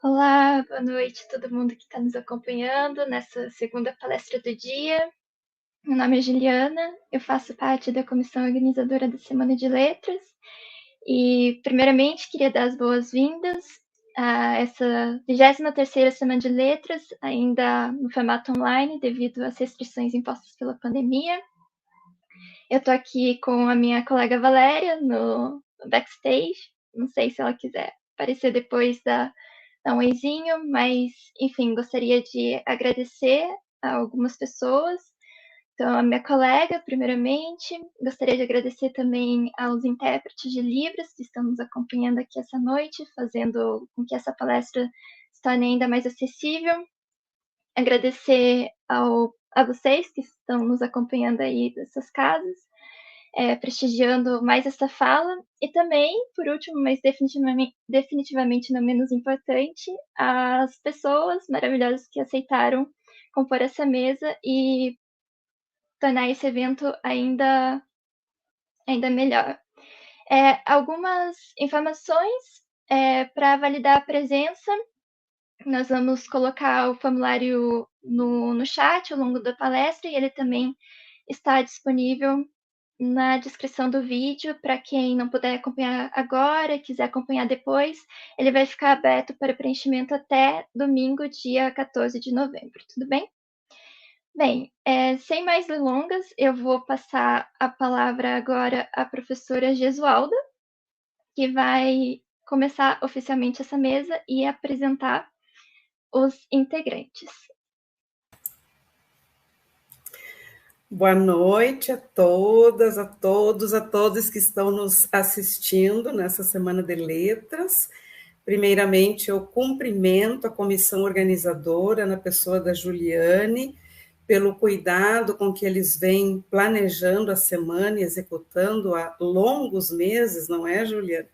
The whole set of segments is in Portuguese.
Olá, boa noite a todo mundo que está nos acompanhando nessa segunda palestra do dia. Meu nome é Juliana, eu faço parte da comissão organizadora da Semana de Letras e, primeiramente, queria dar as boas-vindas a essa 23ª Semana de Letras, ainda no formato online, devido às restrições impostas pela pandemia. Eu estou aqui com a minha colega Valéria no backstage, não sei se ela quiser aparecer depois dar um oizinho, mas, enfim, gostaria de agradecer a algumas pessoas. Então, a minha colega, primeiramente, gostaria de agradecer também aos intérpretes de Libras que estão nos acompanhando aqui essa noite, fazendo com que essa palestra se torne ainda mais acessível. Agradecer a vocês que estão nos acompanhando aí dessas casas, prestigiando mais essa fala, e também, por último, mas definitivamente não menos importante, as pessoas maravilhosas que aceitaram compor essa mesa e tornar esse evento ainda melhor. Algumas informações para validar a presença. Nós vamos colocar o formulário no chat ao longo da palestra e ele também está disponível na descrição do vídeo para quem não puder acompanhar agora, quiser acompanhar depois. Ele vai ficar aberto para preenchimento até domingo, dia 14 de novembro. Tudo bem? Bem, sem mais delongas, eu vou passar a palavra agora à professora Gesualda, que vai começar oficialmente essa mesa e apresentar os integrantes. Boa noite a todas, a todos que estão nos assistindo nessa Semana de Letras. Primeiramente, eu cumprimento a comissão organizadora, na pessoa da Juliane, pelo cuidado com que eles vêm planejando a semana e executando há longos meses, não é, Juliane?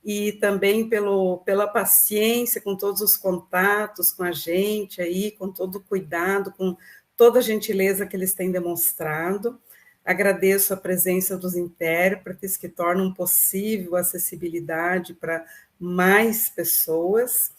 E também pela paciência com todos os contatos com a gente aí, com todo o cuidado, com toda a gentileza que eles têm demonstrado. Agradeço a presença dos intérpretes que tornam possível a acessibilidade para mais pessoas.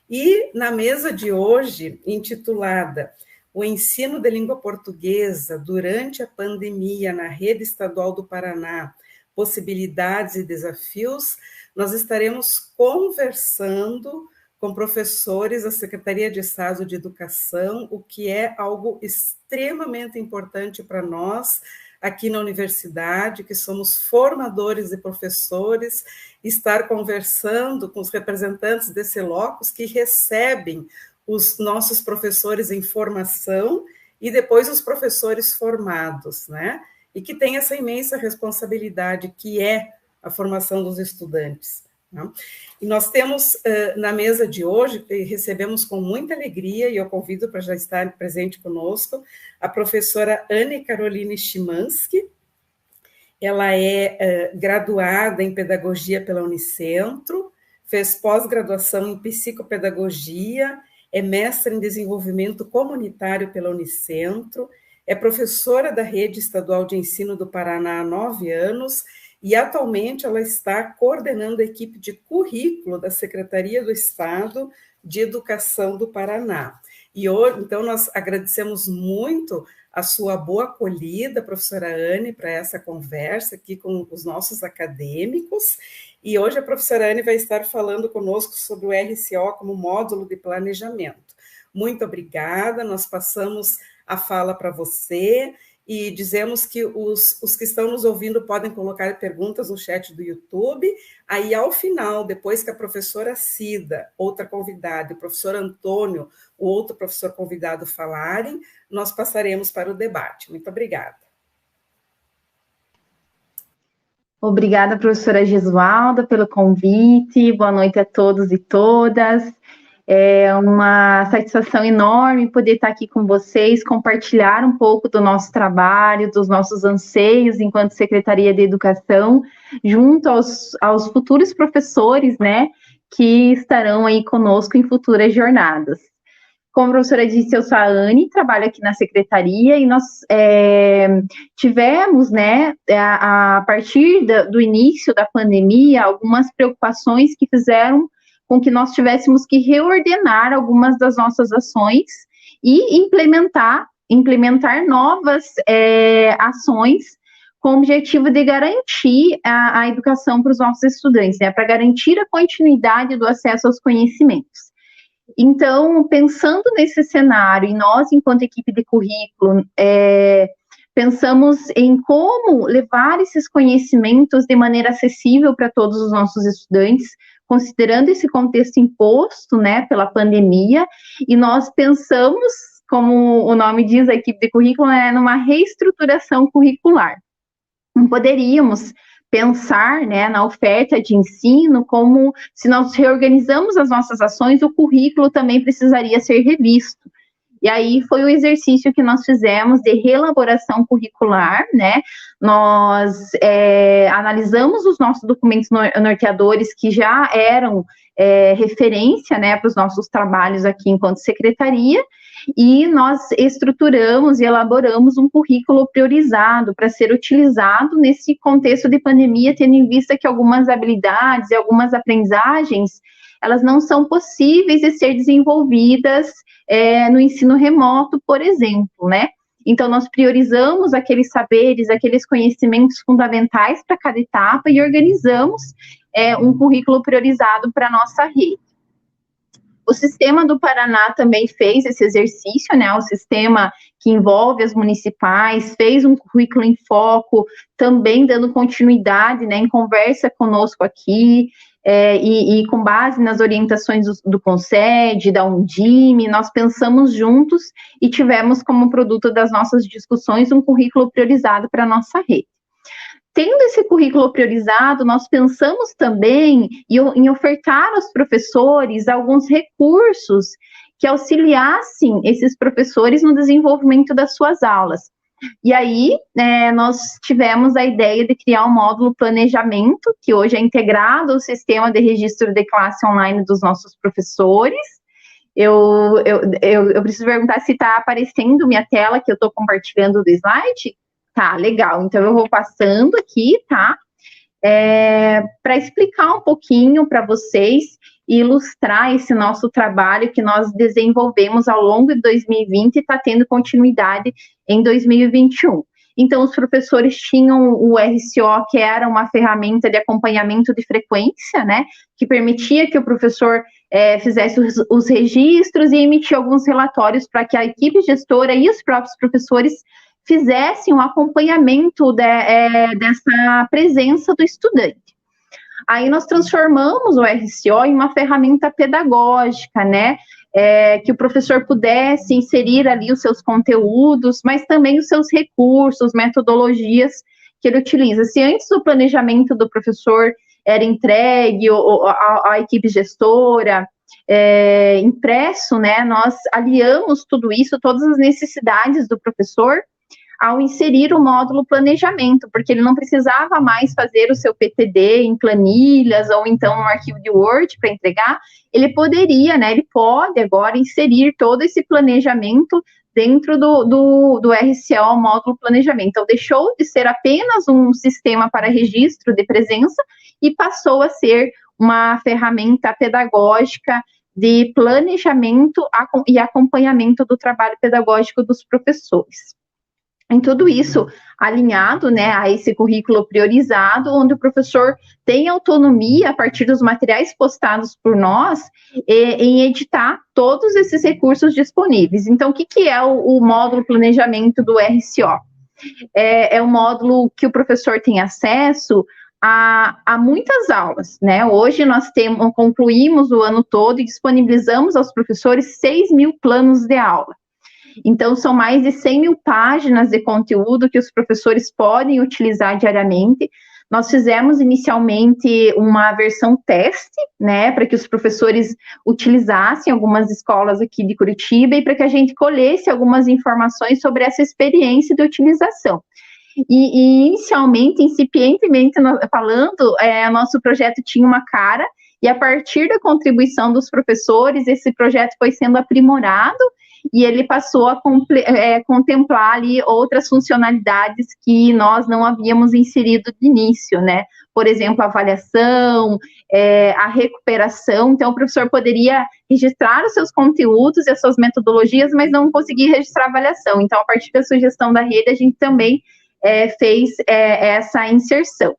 E na mesa de hoje, intitulada O Ensino de Língua Portuguesa durante a Pandemia na Rede Estadual do Paraná, Possibilidades e Desafios, nós estaremos conversando com professores da Secretaria de Estado de Educação, o que é algo extremamente importante para nós aqui na universidade, que somos formadores de professores, estar conversando com os representantes desse locus que recebem os nossos professores em formação e depois os professores formados, né? E que tem essa imensa responsabilidade que é a formação dos estudantes. Né? E nós temos, na mesa de hoje, recebemos com muita alegria, e eu convido para já estar presente conosco, a professora Anne Caroline Szymanski. Ela é graduada em Pedagogia pela Unicentro, fez pós-graduação em Psicopedagogia, é mestre em Desenvolvimento Comunitário pela Unicentro, é professora da Rede Estadual de Ensino do Paraná há 9 anos, e atualmente ela está coordenando a equipe de currículo da Secretaria do Estado de Educação do Paraná. E hoje, então, nós agradecemos muito a sua boa acolhida, professora Anne, para essa conversa aqui com os nossos acadêmicos. E hoje a professora Anne vai estar falando conosco sobre o RCO como módulo de planejamento. Muito obrigada, nós passamos a fala para você e dizemos que os que estão nos ouvindo podem colocar perguntas no chat do YouTube. Aí, ao final, depois que a professora Cida, outra convidada, e o professor Antônio, o outro professor convidado, falarem, nós passaremos para o debate. Muito obrigada. Obrigada, professora Gesualda, pelo convite. Boa noite a todos e todas. É uma satisfação enorme poder estar aqui com vocês, compartilhar um pouco do nosso trabalho, dos nossos anseios enquanto Secretaria de Educação, junto aos futuros professores, né, que estarão aí conosco em futuras jornadas. Como a professora disse, eu sou a Anne, trabalho aqui na Secretaria e nós tivemos, né, a partir do início da pandemia, algumas preocupações que fizeram com que nós tivéssemos que reordenar algumas das nossas ações e implementar novas ações com o objetivo de garantir a educação para os nossos estudantes, né, para garantir a continuidade do acesso aos conhecimentos. Então, pensando nesse cenário, e nós, enquanto equipe de currículo, pensamos em como levar esses conhecimentos de maneira acessível para todos os nossos estudantes, considerando esse contexto imposto, né, pela pandemia, e nós pensamos, como o nome diz, a equipe de currículo, numa reestruturação curricular. Não poderíamos pensar, né, na oferta de ensino como, se nós reorganizamos as nossas ações, o currículo também precisaria ser revisto. E aí foi o exercício que nós fizemos de reelaboração curricular, né? Nós analisamos os nossos documentos norteadores que já eram referência, né, para os nossos trabalhos aqui enquanto secretaria, e nós estruturamos e elaboramos um currículo priorizado para ser utilizado nesse contexto de pandemia, tendo em vista que algumas habilidades e algumas aprendizagens, elas não são possíveis de ser desenvolvidas no ensino remoto, por exemplo, né? Então, nós priorizamos aqueles saberes, aqueles conhecimentos fundamentais para cada etapa e organizamos um currículo priorizado para a nossa rede. O Sistema do Paraná também fez esse exercício, né? O sistema que envolve as municipais, fez um currículo em foco, também dando continuidade, né, em conversa conosco aqui, e com base nas orientações do Conced, da Undime, nós pensamos juntos e tivemos como produto das nossas discussões um currículo priorizado para a nossa rede. Tendo esse currículo priorizado, nós pensamos também em ofertar aos professores alguns recursos que auxiliassem esses professores no desenvolvimento das suas aulas. E aí, nós tivemos a ideia de criar um módulo planejamento, que hoje é integrado ao sistema de registro de classe online dos nossos professores. Eu preciso perguntar se está aparecendo minha tela, que eu estou compartilhando do slide. Tá, legal. Então, eu vou passando aqui, tá? Para explicar um pouquinho para vocês e ilustrar esse nosso trabalho que nós desenvolvemos ao longo de 2020 e está tendo continuidade em 2021. Então, os professores tinham o RCO, que era uma ferramenta de acompanhamento de frequência, né? Que permitia que o professor fizesse os registros e emitia alguns relatórios para que a equipe gestora e os próprios professores fizessem um acompanhamento dessa presença do estudante. Aí nós transformamos o RCO em uma ferramenta pedagógica, né, que o professor pudesse inserir ali os seus conteúdos, mas também os seus recursos, metodologias que ele utiliza. Se antes o planejamento do professor era entregue à equipe gestora, impresso, né, nós aliamos tudo isso, todas as necessidades do professor, ao inserir o módulo planejamento, porque ele não precisava mais fazer o seu PTD em planilhas ou então um arquivo de Word para entregar, ele poderia, né, ele pode agora inserir todo esse planejamento dentro do RCO, o módulo planejamento. Então, deixou de ser apenas um sistema para registro de presença e passou a ser uma ferramenta pedagógica de planejamento e acompanhamento do trabalho pedagógico dos professores. Em tudo isso alinhado, né, a esse currículo priorizado, onde o professor tem autonomia, a partir dos materiais postados por nós, em editar todos esses recursos disponíveis. Então, o que é o módulo planejamento do RCO? É um módulo que o professor tem acesso a muitas aulas, né? Hoje nós concluímos o ano todo e disponibilizamos aos professores 6.000 planos de aula. Então, são mais de 100.000 páginas de conteúdo que os professores podem utilizar diariamente. Nós fizemos inicialmente uma versão teste, né, para que os professores utilizassem algumas escolas aqui de Curitiba e para que a gente colhesse algumas informações sobre essa experiência de utilização. E inicialmente, incipientemente falando, nosso projeto tinha uma cara, e a partir da contribuição dos professores, esse projeto foi sendo aprimorado, e ele passou a contemplar ali outras funcionalidades que nós não havíamos inserido de início, né? Por exemplo, a avaliação, a recuperação. Então, o professor poderia registrar os seus conteúdos e as suas metodologias, mas não conseguir registrar a avaliação. Então, a partir da sugestão da rede, a gente também fez essa inserção.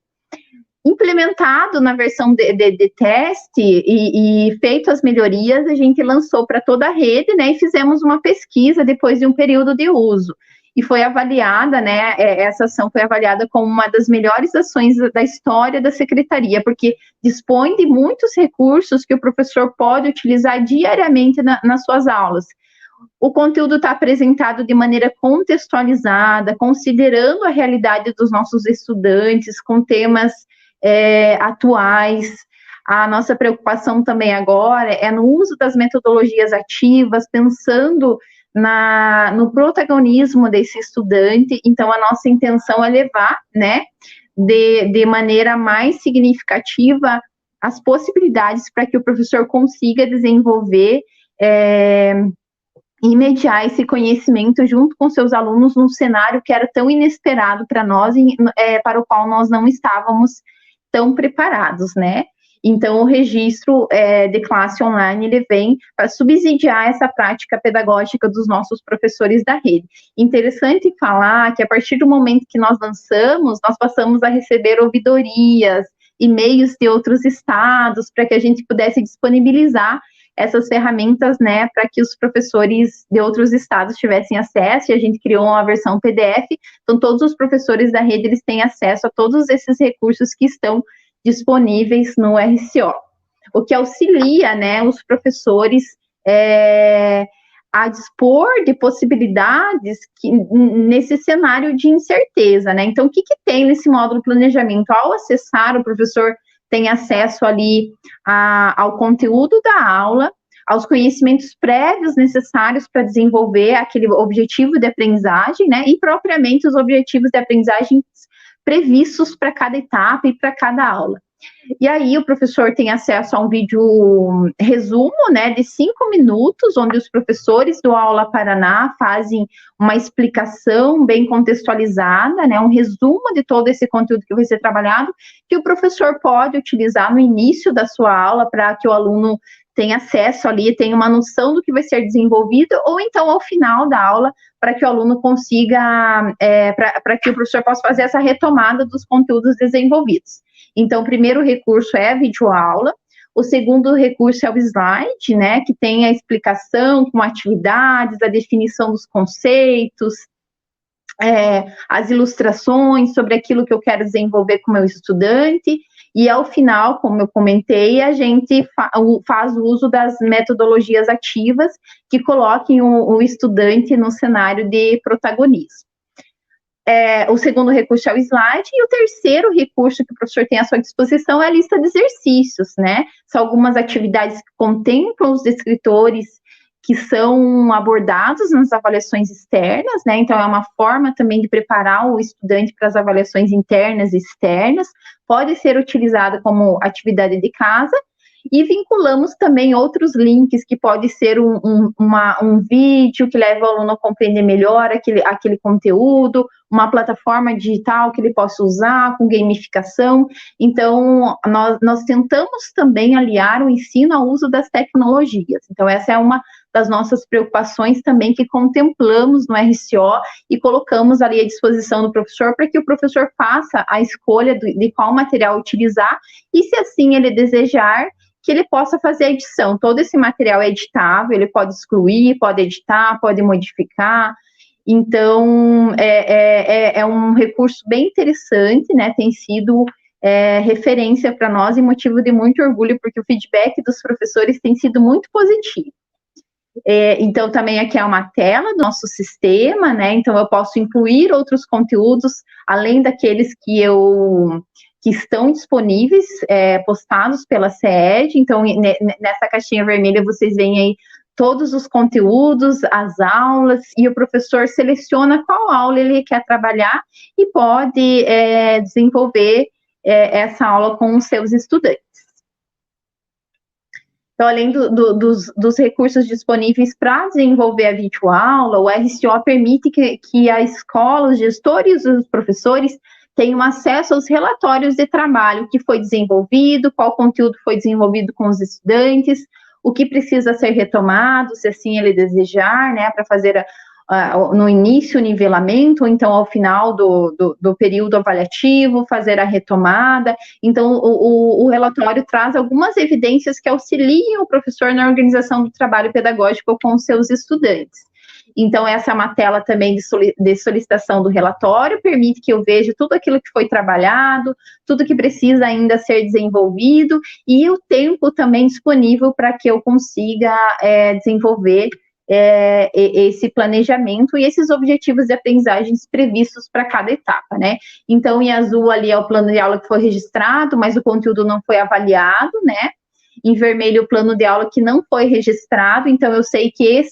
Implementado na versão de teste e feito as melhorias, a gente lançou para toda a rede, né, e fizemos uma pesquisa depois de um período de uso. E foi avaliada, né, essa ação foi avaliada como uma das melhores ações da história da Secretaria, porque dispõe de muitos recursos que o professor pode utilizar diariamente nas suas aulas. O conteúdo está apresentado de maneira contextualizada, considerando a realidade dos nossos estudantes, com temas atuais. A nossa preocupação também agora é no uso das metodologias ativas, pensando no protagonismo desse estudante. Então, a nossa intenção é levar, né, de maneira mais significativa as possibilidades para que o professor consiga desenvolver e mediar esse conhecimento junto com seus alunos num cenário que era tão inesperado para nós, para o qual nós não estávamos tão preparados, né? Então, o registro de classe online, ele vem para subsidiar essa prática pedagógica dos nossos professores da rede. Interessante falar que, a partir do momento que nós lançamos, nós passamos a receber ouvidorias, e-mails de outros estados, para que a gente pudesse disponibilizar essas ferramentas, né, para que os professores de outros estados tivessem acesso, e a gente criou uma versão PDF, então todos os professores da rede, eles têm acesso a todos esses recursos que estão disponíveis no RCO, o que auxilia, né, os professores a dispor de possibilidades nesse cenário de incerteza, né? Então, o que tem nesse módulo planejamento? Ao acessar, o professor tem acesso ali ao conteúdo da aula, aos conhecimentos prévios necessários para desenvolver aquele objetivo de aprendizagem, né? E propriamente os objetivos de aprendizagem previstos para cada etapa e para cada aula. E aí o professor tem acesso a um vídeo resumo, né, de 5 minutos, onde os professores do Aula Paraná fazem uma explicação bem contextualizada, né, um resumo de todo esse conteúdo que vai ser trabalhado, que o professor pode utilizar no início da sua aula para que o aluno tenha acesso ali, tenha uma noção do que vai ser desenvolvido, ou então ao final da aula, para que o aluno consiga, para que o professor possa fazer essa retomada dos conteúdos desenvolvidos. Então, o primeiro recurso é a videoaula, o segundo recurso é o slide, né, que tem a explicação com atividades, a definição dos conceitos, as ilustrações sobre aquilo que eu quero desenvolver com o meu estudante, e ao final, como eu comentei, a gente faz o uso das metodologias ativas que coloquem o estudante no cenário de protagonismo. O segundo recurso é o slide, e o terceiro recurso que o professor tem à sua disposição é a lista de exercícios, né? São algumas atividades que contemplam os descritores que são abordados nas avaliações externas, né? Então, é uma forma também de preparar o estudante para as avaliações internas e externas, pode ser utilizada como atividade de casa, e vinculamos também outros links, que pode ser um vídeo que leva o aluno a compreender melhor aquele conteúdo, uma plataforma digital que ele possa usar com gamificação. Então, nós tentamos também aliar o ensino ao uso das tecnologias. Então, essa é uma das nossas preocupações também, que contemplamos no RCO e colocamos ali à disposição do professor, para que o professor faça a escolha de qual material utilizar, e se assim ele desejar, que ele possa fazer a edição. Todo esse material é editável, ele pode excluir, pode editar, pode modificar. Então, é um recurso bem interessante, né? Tem sido referência para nós e motivo de muito orgulho, porque o feedback dos professores tem sido muito positivo. Então, também aqui é uma tela do nosso sistema, né? Então, eu posso incluir outros conteúdos, além daqueles que estão disponíveis, postados pela CED. Então, nessa caixinha vermelha, vocês veem aí todos os conteúdos, as aulas, e o professor seleciona qual aula ele quer trabalhar e pode desenvolver essa aula com os seus estudantes. Então, além dos recursos disponíveis para desenvolver a videoaula, o RCO permite que a escola, os gestores e os professores tenham acesso aos relatórios de trabalho, o que foi desenvolvido, qual conteúdo foi desenvolvido com os estudantes, o que precisa ser retomado, se assim ele desejar, né, para fazer no início o nivelamento, ou então ao final do período avaliativo, fazer a retomada. Então, o relatório traz algumas evidências que auxiliam o professor na organização do trabalho pedagógico com os seus estudantes. Então, essa é uma tela também de solicitação do relatório, permite que eu veja tudo aquilo que foi trabalhado, tudo que precisa ainda ser desenvolvido, e o tempo também disponível para que eu consiga desenvolver esse planejamento e esses objetivos de aprendizagens previstos para cada etapa, né? Então, em azul ali é o plano de aula que foi registrado, mas o conteúdo não foi avaliado, né? Em vermelho, o plano de aula que não foi registrado, então eu sei que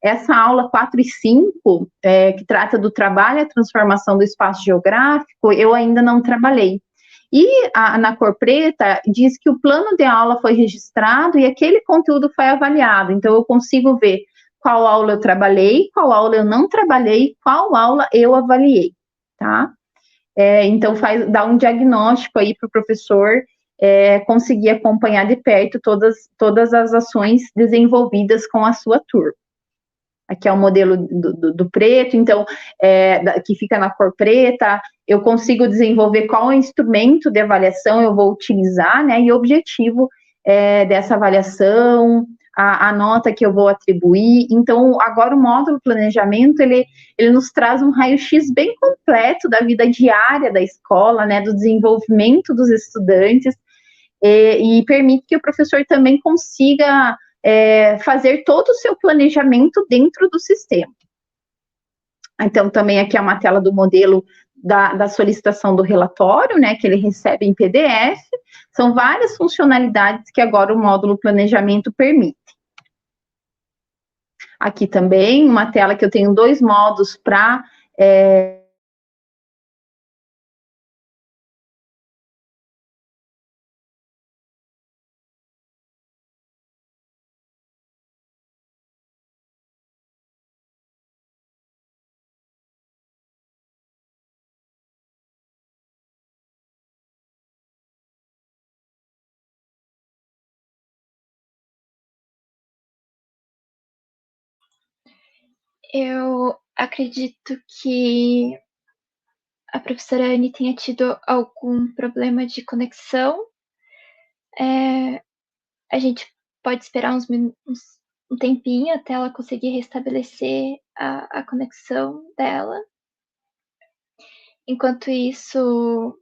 essa aula 4 e 5, que trata do trabalho e a transformação do espaço geográfico, eu ainda não trabalhei. E na cor preta, diz que o plano de aula foi registrado e aquele conteúdo foi avaliado, então eu consigo ver qual aula eu trabalhei, qual aula eu não trabalhei, qual aula eu avaliei, tá? Então, dá um diagnóstico aí para o professor conseguir acompanhar de perto todas as ações desenvolvidas com a sua turma. Aqui é o modelo do preto, então, que fica na cor preta, eu consigo desenvolver qual instrumento de avaliação eu vou utilizar, né, e o objetivo dessa avaliação, a nota que eu vou atribuir. Então, agora o módulo planejamento, ele nos traz um raio-x bem completo da vida diária da escola, né, do desenvolvimento dos estudantes, e permite que o professor também consiga fazer todo o seu planejamento dentro do sistema. Então, também aqui é uma tela do modelo da solicitação do relatório, né, que ele recebe em PDF. São várias funcionalidades que agora o módulo planejamento permite. Aqui também, uma tela que eu tenho 2 modos para Eu acredito que a professora Anne tenha tido algum problema de conexão. A gente pode esperar um tempinho até ela conseguir restabelecer a conexão dela. Enquanto isso,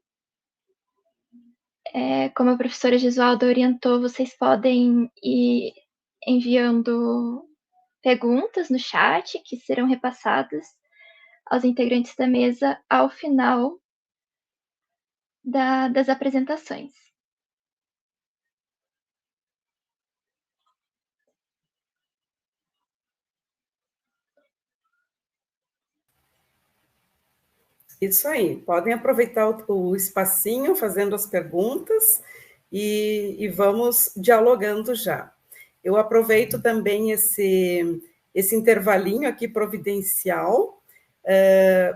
como a professora Gesualda orientou, vocês podem ir enviando perguntas no chat que serão repassadas aos integrantes da mesa ao final das apresentações. Isso aí, podem aproveitar o espacinho fazendo as perguntas e vamos dialogando já. Eu aproveito também esse intervalinho aqui providencial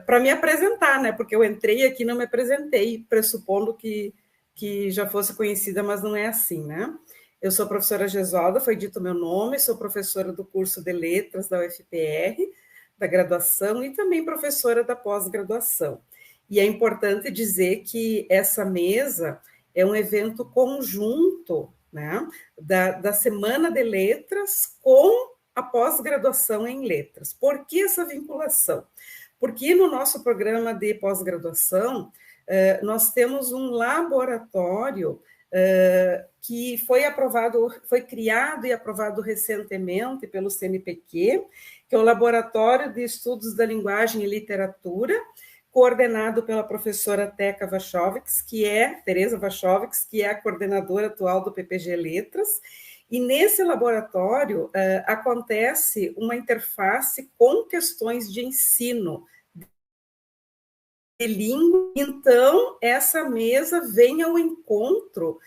para me apresentar, né? Porque eu entrei aqui e não me apresentei, pressupondo que já fosse conhecida, mas não é assim, né? Eu sou a professora Gesualda, foi dito meu nome, sou professora do curso de Letras da UFPR, da graduação e também professora da pós-graduação. E é importante dizer que essa mesa é um evento conjunto, né, da Semana de Letras com a pós-graduação em Letras. Por que essa vinculação? Porque no nosso programa de pós-graduação, nós temos um laboratório que foi criado e aprovado recentemente pelo CNPq, que é o Laboratório de Estudos da Linguagem e Literatura, coordenado pela professora Teresa Wachowics, que é a coordenadora atual do PPG Letras, e nesse laboratório acontece uma interface com questões de ensino bilíngue. Então, essa mesa vem ao encontro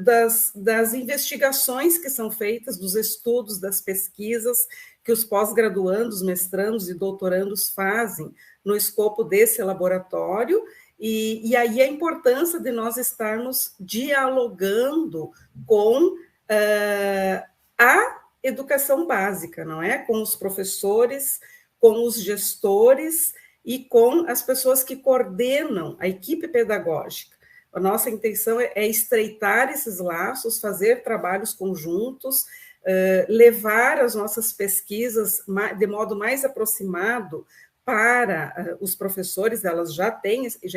das investigações que são feitas, dos estudos, das pesquisas que os pós-graduandos, mestrandos e doutorandos fazem no escopo desse laboratório, e aí a importância de nós estarmos dialogando com a educação básica, não é? Com os professores, com os gestores e com as pessoas que coordenam a equipe pedagógica. A nossa intenção é estreitar esses laços, fazer trabalhos conjuntos, levar as nossas pesquisas de modo mais aproximado para os professores. Elas já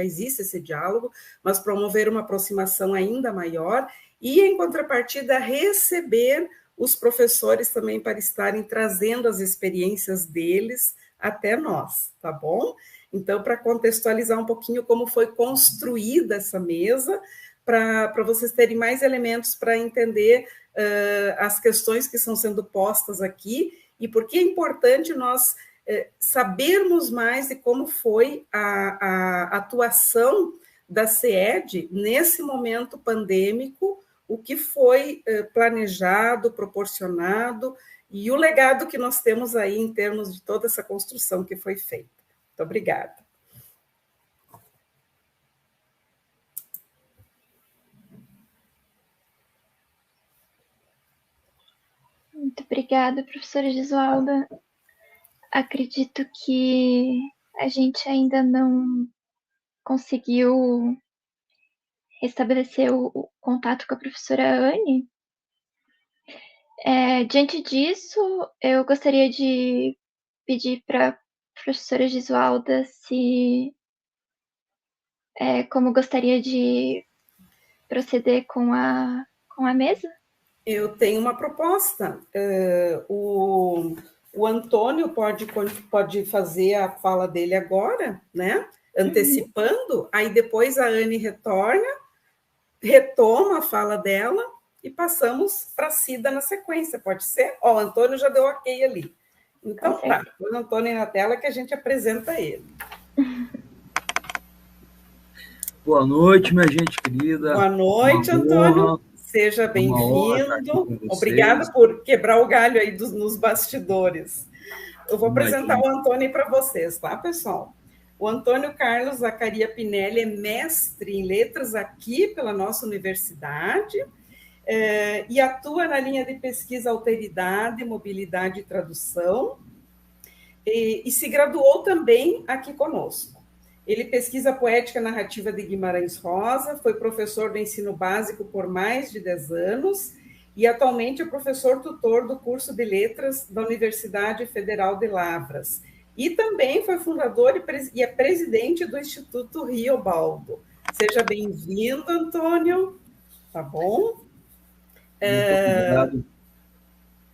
existe esse diálogo, mas promover uma aproximação ainda maior e, em contrapartida, receber os professores também para estarem trazendo as experiências deles até nós, tá bom? Então, para contextualizar um pouquinho como foi construída essa mesa, para vocês terem mais elementos para entender as questões que estão sendo postas aqui e por que é importante nós sabermos mais de como foi a atuação da CED nesse momento pandêmico, o que foi planejado, proporcionado e o legado que nós temos aí em termos de toda essa construção que foi feita. Muito obrigada. Muito obrigada, professora Gesualda. Acredito que a gente ainda não conseguiu restabelecer o contato com a professora Anne. Diante disso, eu gostaria de pedir para a professora Gesualda como gostaria de proceder com a mesa. Eu tenho uma proposta. O Antônio pode fazer a fala dele agora, né? Antecipando, aí depois a Anne retoma a fala dela e passamos para a Cida na sequência, pode ser? O Antônio já deu ok ali. Então tá, o Antônio na tela que a gente apresenta ele. Boa noite, minha gente querida. Boa noite, Antônio. Seja bem-vindo. Obrigada por quebrar o galho aí nos bastidores. Eu vou apresentar o Antônio para vocês, tá, pessoal? O Antônio Carlos Zacaria Pinelli é mestre em letras aqui pela nossa universidade e atua na linha de pesquisa Alteridade, Mobilidade e Tradução e se graduou também aqui conosco. Ele pesquisa poética narrativa de Guimarães Rosa, foi professor do ensino básico por mais de 10 anos e atualmente é professor tutor do curso de letras da Universidade Federal de Lavras. E também foi fundador e é presidente do Instituto Rio Baldo. Seja bem-vindo, Antônio. Tá bom? Obrigado.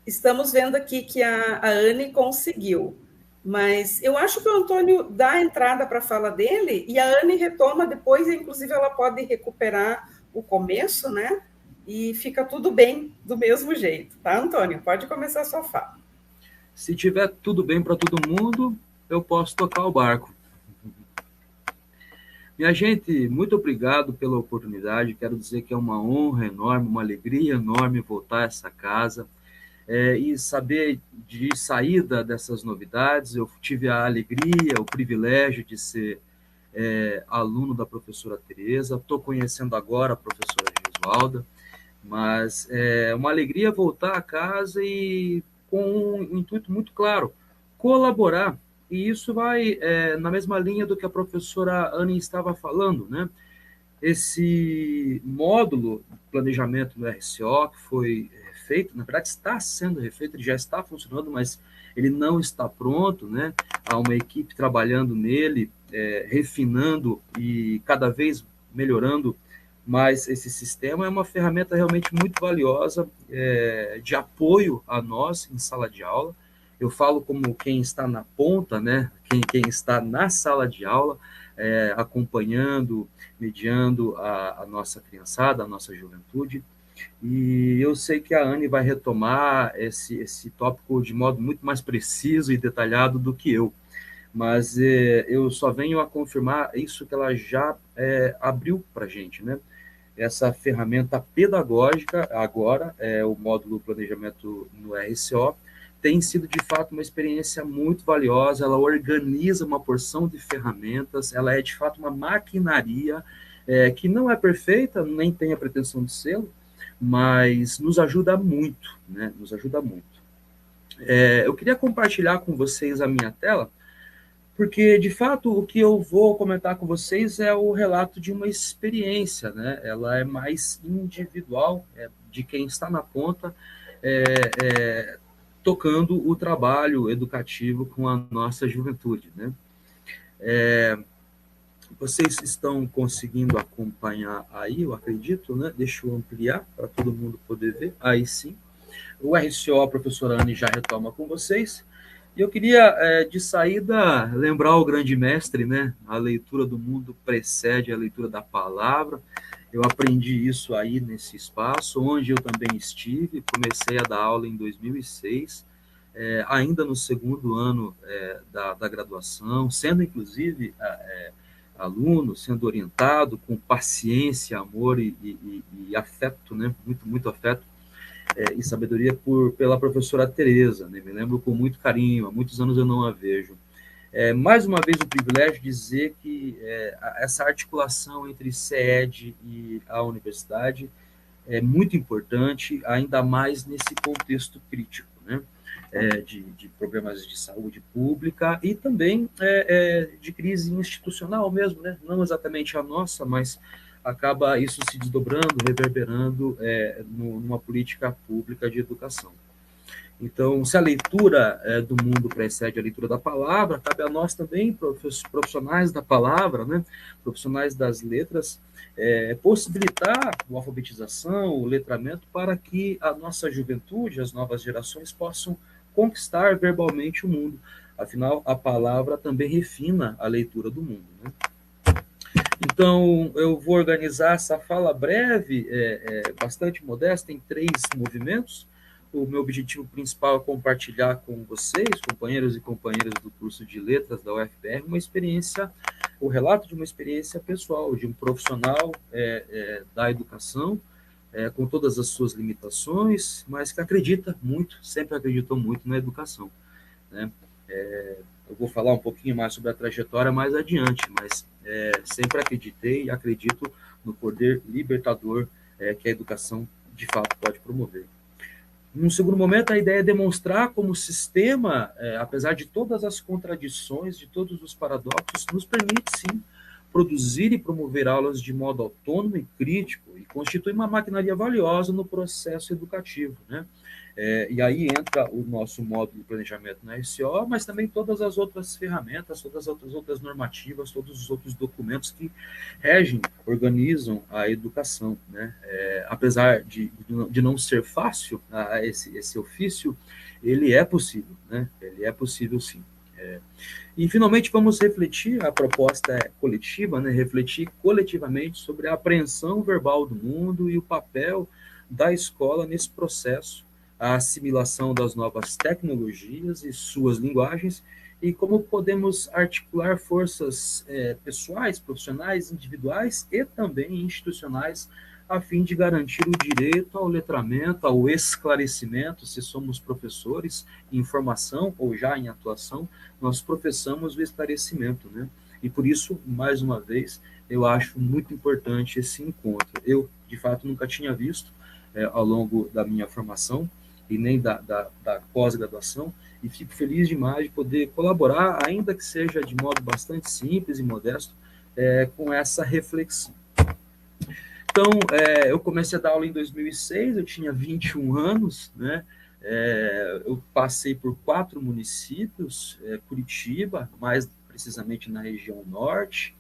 Estamos vendo aqui que a Anne conseguiu. Mas eu acho que o Antônio dá a entrada para a fala dele e a Anne retoma depois, e inclusive ela pode recuperar o começo, né? E fica tudo bem do mesmo jeito, tá, Antônio? Pode começar a sua fala. Se tiver tudo bem para todo mundo, eu posso tocar o barco. Minha gente, muito obrigado pela oportunidade. Quero dizer que é uma honra enorme, uma alegria enorme voltar a essa casa. E saber de saída dessas novidades. Eu tive a alegria, o privilégio de ser aluno da professora Tereza. Estou conhecendo agora a professora Gesualda, mas é uma alegria voltar a casa e com um intuito muito claro, colaborar. E isso vai na mesma linha do que a professora Anne estava falando, né? Esse módulo de planejamento do RCO que foi feito, na verdade está sendo refeito, ele já está funcionando, mas ele não está pronto, né? Há uma equipe trabalhando nele, refinando e cada vez melhorando mais esse sistema. É uma ferramenta realmente muito valiosa de apoio a nós em sala de aula. Eu falo como quem está na ponta, né? Quem está na sala de aula, acompanhando, mediando a nossa criançada, a nossa juventude. E eu sei que a Anne vai retomar esse tópico de modo muito mais preciso e detalhado do que eu. mas eu só venho a confirmar isso que ela já abriu para a gente, né? Essa ferramenta pedagógica, agora, o módulo Planejamento no RCO, tem sido, de fato, uma experiência muito valiosa. Ela organiza uma porção de ferramentas, ela é, de fato, uma maquinaria que não é perfeita, nem tem a pretensão de ser, mas nos ajuda muito, né? Nos ajuda muito. Eu queria compartilhar com vocês a minha tela, porque, de fato, o que eu vou comentar com vocês é o relato de uma experiência, né? Ela é mais individual, de quem está na ponta, tocando o trabalho educativo com a nossa juventude, né? Vocês estão conseguindo acompanhar aí, eu acredito, né? Deixa eu ampliar para todo mundo poder ver. Aí sim. O RCO, a professora Anne já retoma com vocês. E eu queria, de saída, lembrar o grande mestre, né? A leitura do mundo precede a leitura da palavra. Eu aprendi isso aí nesse espaço, onde eu também estive. Comecei a dar aula em 2006, ainda no segundo ano da graduação, sendo, inclusive, aluno, sendo orientado com paciência, amor e afeto, né? Muito, muito afeto. E sabedoria pela professora Tereza, né? Me lembro com muito carinho, há muitos anos eu não a vejo. Mais uma vez, o privilégio de dizer que essa articulação entre CED e a universidade é muito importante, ainda mais nesse contexto crítico, né? De problemas de saúde pública e também de crise institucional mesmo, né? Não exatamente a nossa, mas acaba isso se desdobrando, reverberando numa política pública de educação. Então, se a leitura do mundo precede a leitura da palavra, cabe a nós também, profissionais da palavra, né, profissionais das letras, possibilitar a alfabetização, o letramento, para que a nossa juventude, as novas gerações, possam conquistar verbalmente o mundo. Afinal, a palavra também refina a leitura do mundo, né? Então, eu vou organizar essa fala breve, bastante modesta, em 3 movimentos. O meu objetivo principal é compartilhar com vocês, companheiros e companheiras do curso de Letras da UFPR, uma experiência, o relato de uma experiência pessoal, de um profissional da educação, com todas as suas limitações, mas que acredita muito, sempre acreditou muito na educação, né? Eu vou falar um pouquinho mais sobre a trajetória mais adiante, mas sempre acreditei e acredito no poder libertador que a educação, de fato, pode promover. Num segundo momento, a ideia é demonstrar como o sistema, apesar de todas as contradições, de todos os paradoxos, nos permite, sim, produzir e promover aulas de modo autônomo e crítico e constitui uma maquinaria valiosa no processo educativo, né? E aí entra o nosso módulo de planejamento na RCO, mas também todas as outras ferramentas, todas as outras normativas, todos os outros documentos que regem, organizam a educação, né? Apesar de não ser fácil esse ofício, ele é possível, né? Ele é possível, sim. E, finalmente, vamos refletir, a proposta coletiva, né? Refletir coletivamente sobre a apreensão verbal do mundo e o papel da escola nesse processo, a assimilação das novas tecnologias e suas linguagens, e como podemos articular forças pessoais, profissionais, individuais e também institucionais, a fim de garantir o direito ao letramento, ao esclarecimento. Se somos professores em formação ou já em atuação, nós professamos o esclarecimento, né? E por isso, mais uma vez, eu acho muito importante esse encontro. Eu, de fato, nunca tinha visto ao longo da minha formação e nem da pós-graduação, e fico feliz demais de poder colaborar, ainda que seja de modo bastante simples e modesto, com essa reflexão. Então, eu comecei a dar aula em 2006, eu tinha 21 anos, né? Eu passei por 4 municípios, Curitiba, mais precisamente na região norte,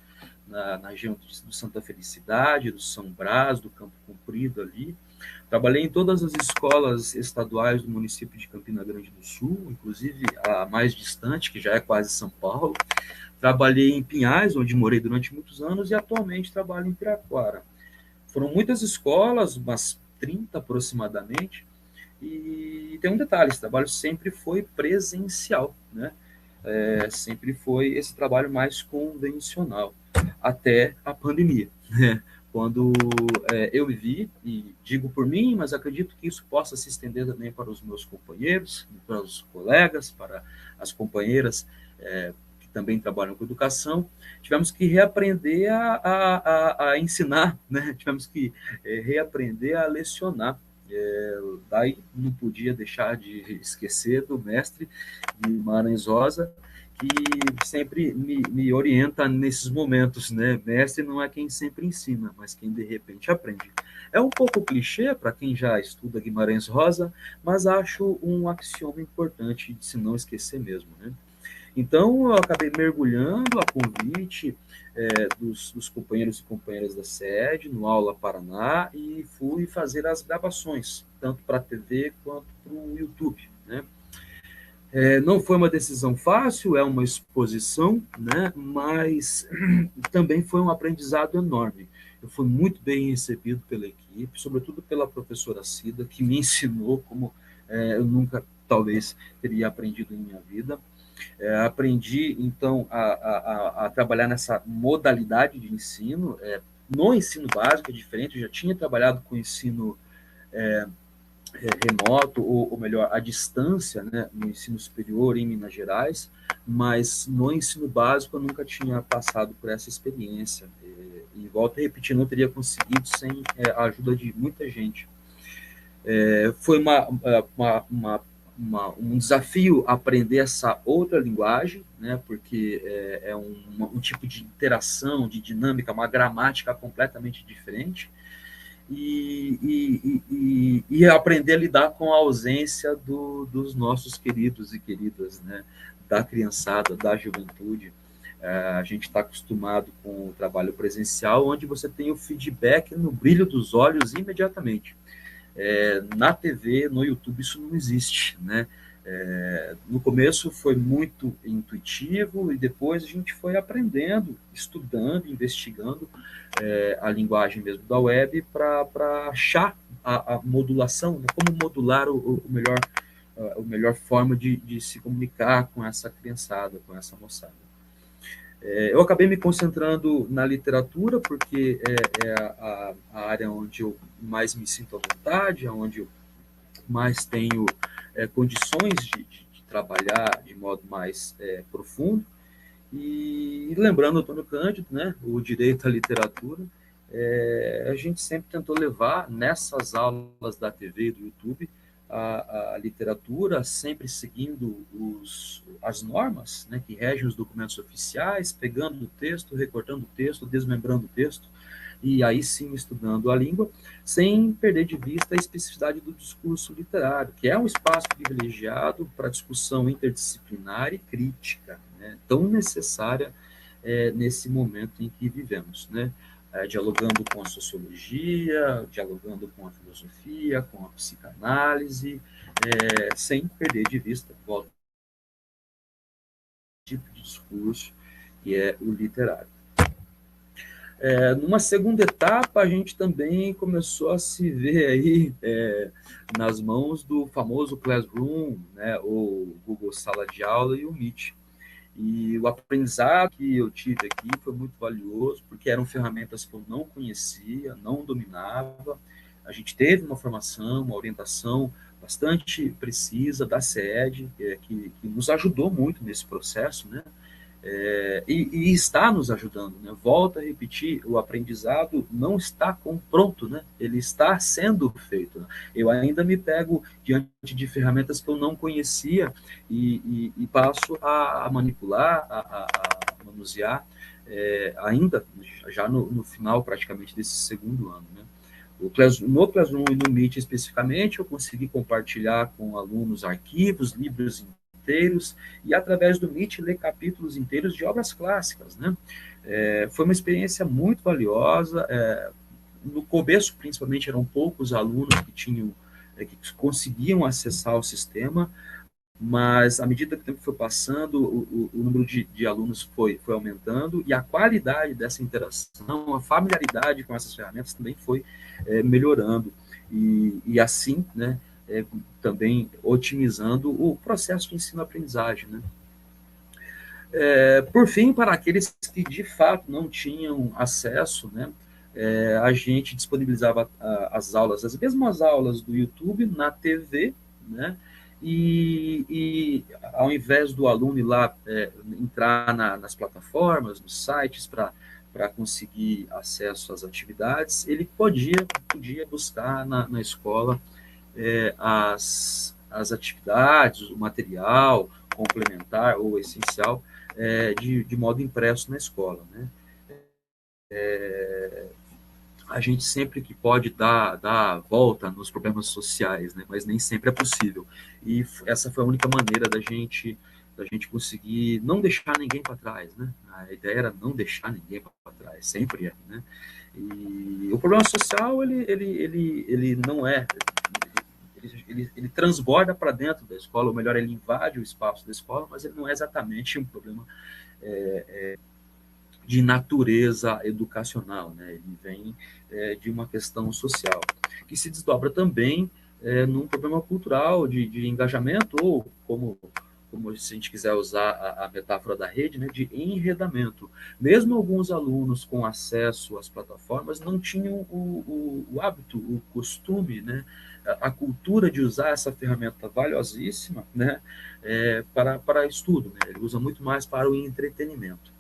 na região do Santa Felicidade, do São Brás, do Campo Comprido ali. Trabalhei em todas as escolas estaduais do município de Campina Grande do Sul, inclusive a mais distante, que já é quase São Paulo. Trabalhei em Pinhais, onde morei durante muitos anos, e atualmente trabalho em Piraquara. Foram muitas escolas, umas 30 aproximadamente, e tem um detalhe, esse trabalho sempre foi presencial, né? sempre foi esse trabalho mais convencional, até a pandemia, né? Quando eu vivi, e digo por mim, mas acredito que isso possa se estender também para os meus companheiros, para os colegas, para as companheiras que também trabalham com educação, tivemos que reaprender a ensinar, né? Tivemos que reaprender a lecionar. Daí não podia deixar de esquecer do mestre Guimarães Rosa, que sempre me orienta nesses momentos, né? Mestre não é quem sempre ensina, mas quem de repente aprende. É um pouco clichê para quem já estuda Guimarães Rosa, mas acho um axioma importante de se não esquecer mesmo, né? Então, eu acabei mergulhando a convite dos companheiros e companheiras da sede, no Aula Paraná, e fui fazer as gravações, tanto para a TV quanto para o YouTube, né? Não foi uma decisão fácil, é uma exposição, né? Mas também foi um aprendizado enorme. Eu fui muito bem recebido pela equipe, sobretudo pela professora Cida, que me ensinou como eu nunca, talvez, teria aprendido em minha vida. Aprendi, então, a trabalhar nessa modalidade de ensino. No ensino básico é diferente, eu já tinha trabalhado com ensino remoto, ou melhor, à distância, né, no ensino superior em Minas Gerais, mas no ensino básico eu nunca tinha passado por essa experiência. E volto a repetir, não teria conseguido sem a ajuda de muita gente. Foi um desafio aprender essa outra linguagem, né, porque é um tipo de interação, de dinâmica, uma gramática completamente diferente, e aprender a lidar com a ausência dos nossos queridos e queridas, né, da criançada, da juventude. A gente está acostumado com o trabalho presencial, onde você tem o feedback no brilho dos olhos imediatamente. Na TV, no YouTube, isso não existe, né? No começo foi muito intuitivo e depois a gente foi aprendendo, estudando, investigando a linguagem mesmo da web para achar a modulação, né? Como modular a melhor forma de se comunicar com essa criançada, com essa moçada. Eu acabei me concentrando na literatura, porque é a área onde eu mais me sinto à vontade, onde eu mais tenho condições de trabalhar de modo mais profundo. E lembrando Antônio Cândido, né, o direito à literatura, a gente sempre tentou levar nessas aulas da TV e do YouTube a literatura, sempre seguindo as normas, né, que regem os documentos oficiais, pegando o texto, recortando o texto, desmembrando o texto, e aí sim estudando a língua, sem perder de vista a especificidade do discurso literário, que é um espaço privilegiado para discussão interdisciplinar e crítica, né, tão necessária nesse momento em que vivemos, né? Dialogando com a sociologia, dialogando com a filosofia, com a psicanálise, sem perder de vista o tipo de discurso que é o literário. Numa segunda etapa, a gente também começou a se ver aí nas mãos do famoso Classroom, né, ou Google Sala de Aula e o Meet. E o aprendizado que eu tive aqui foi muito valioso, porque eram ferramentas que eu não conhecia, não dominava. A gente teve uma formação, uma orientação bastante precisa da SED, que nos ajudou muito nesse processo, né? E está nos ajudando, né? Volto a repetir, o aprendizado não está pronto, né? Ele está sendo feito, né? Eu ainda me pego diante de ferramentas que eu não conhecia e passo a manipular, a manusear, ainda já no final praticamente desse segundo ano, né? No Classroom e no Meet especificamente, eu consegui compartilhar com alunos arquivos, livros inteiros, e através do Meet ler capítulos inteiros de obras clássicas, né? Foi uma experiência muito valiosa. No começo, principalmente, eram poucos alunos que conseguiam acessar o sistema, mas à medida que o tempo foi passando, o número de alunos foi aumentando, e a qualidade dessa interação, a familiaridade com essas ferramentas também foi melhorando, e assim, né, também otimizando o processo de ensino-aprendizagem, né? Por fim, para aqueles que de fato não tinham acesso, né, a gente disponibilizava as aulas, as mesmas aulas do YouTube na TV, né, e ao invés do aluno ir lá entrar nas plataformas, nos sites para conseguir acesso às atividades, ele podia buscar na escola as atividades, o material complementar ou essencial de modo impresso na escola, né? A gente sempre que pode dar a volta nos problemas sociais, né? Mas nem sempre é possível. E essa foi a única maneira da gente conseguir não deixar ninguém para trás, né? A ideia era não deixar ninguém para trás, sempre é, né? E o problema social, ele não é... Ele transborda para dentro da escola, ou melhor, ele invade o espaço da escola, mas ele não é exatamente um problema de natureza educacional, né? Ele vem de uma questão social, que se desdobra também num problema cultural de engajamento, ou como se a gente quiser usar a metáfora da rede, né, de enredamento. Mesmo alguns alunos com acesso às plataformas não tinham o hábito, o costume, né, a cultura de usar essa ferramenta valiosíssima, né, para estudo, né? Ele usa muito mais para o entretenimento.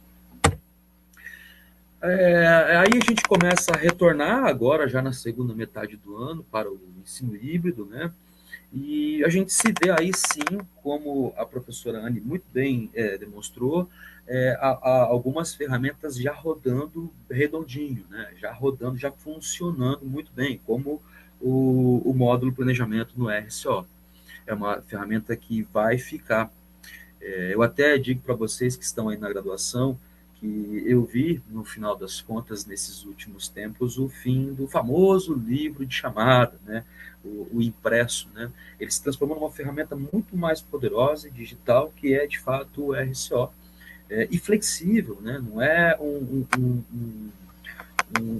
Aí a gente começa a retornar agora, já na segunda metade do ano, para o ensino híbrido, né? E a gente se vê aí sim, como a professora Anne muito bem demonstrou, algumas ferramentas já rodando redondinho, né? Já rodando, já funcionando muito bem, como o módulo planejamento no RCO. É uma ferramenta que vai ficar. Eu até digo para vocês que estão aí na graduação, que eu vi, no final das contas, nesses últimos tempos, o fim do famoso livro de chamada, né? O impresso, né? Ele se transformou numa ferramenta muito mais poderosa e digital, que é, de fato, o RCO. E flexível, né? Não é um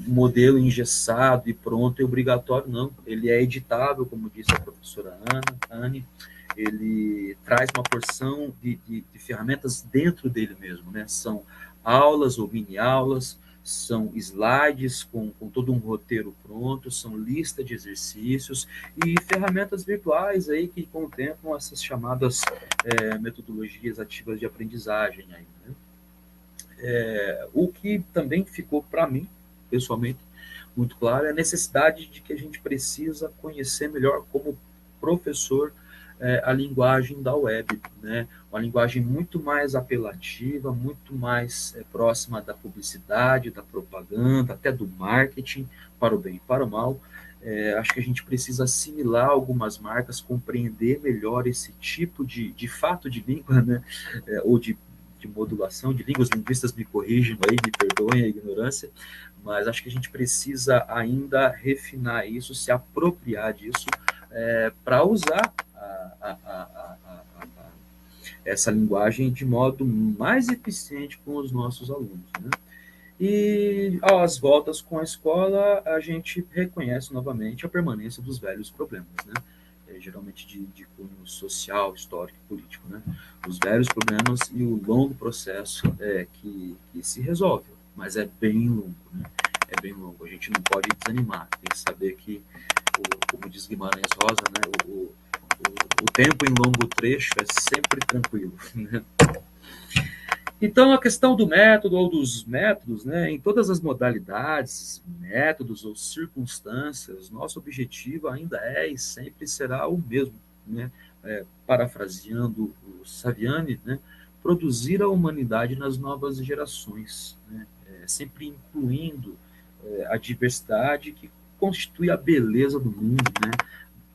modelo engessado e pronto e obrigatório, não. Ele é editável, como disse a professora Anne, ele traz uma porção de ferramentas dentro dele mesmo, né? São aulas ou mini-aulas, são slides com todo um roteiro pronto, são lista de exercícios e ferramentas virtuais aí que contemplam essas chamadas metodologias ativas de aprendizagem aí, né? O que também ficou para mim, pessoalmente, muito claro, é a necessidade de que a gente precisa conhecer melhor como professor a linguagem da web, né? Uma linguagem muito mais apelativa, muito mais próxima da publicidade, da propaganda, até do marketing, para o bem e para o mal. Acho que a gente precisa assimilar algumas marcas, compreender melhor esse tipo de fato de língua, né? Ou de modulação de línguas. Os linguistas me corrijam aí, me perdoem a ignorância, mas acho que a gente precisa ainda refinar isso, se apropriar disso, para usar essa linguagem de modo mais eficiente com os nossos alunos, né? E às voltas com a escola, a gente reconhece novamente a permanência dos velhos problemas, né? Geralmente de cunho social, histórico e político, né? Os velhos problemas e o longo processo que se resolve, mas é bem longo, né? É bem longo, a gente não pode desanimar, tem que saber que, como diz Guimarães Rosa, né, o tempo em longo trecho é sempre tranquilo, né? Então, a questão do método ou dos métodos, né, em todas as modalidades, métodos ou circunstâncias, nosso objetivo ainda é e sempre será o mesmo, né? Parafraseando o Saviani, né, produzir a humanidade nas novas gerações, né? Sempre incluindo a diversidade que constitui a beleza do mundo, né?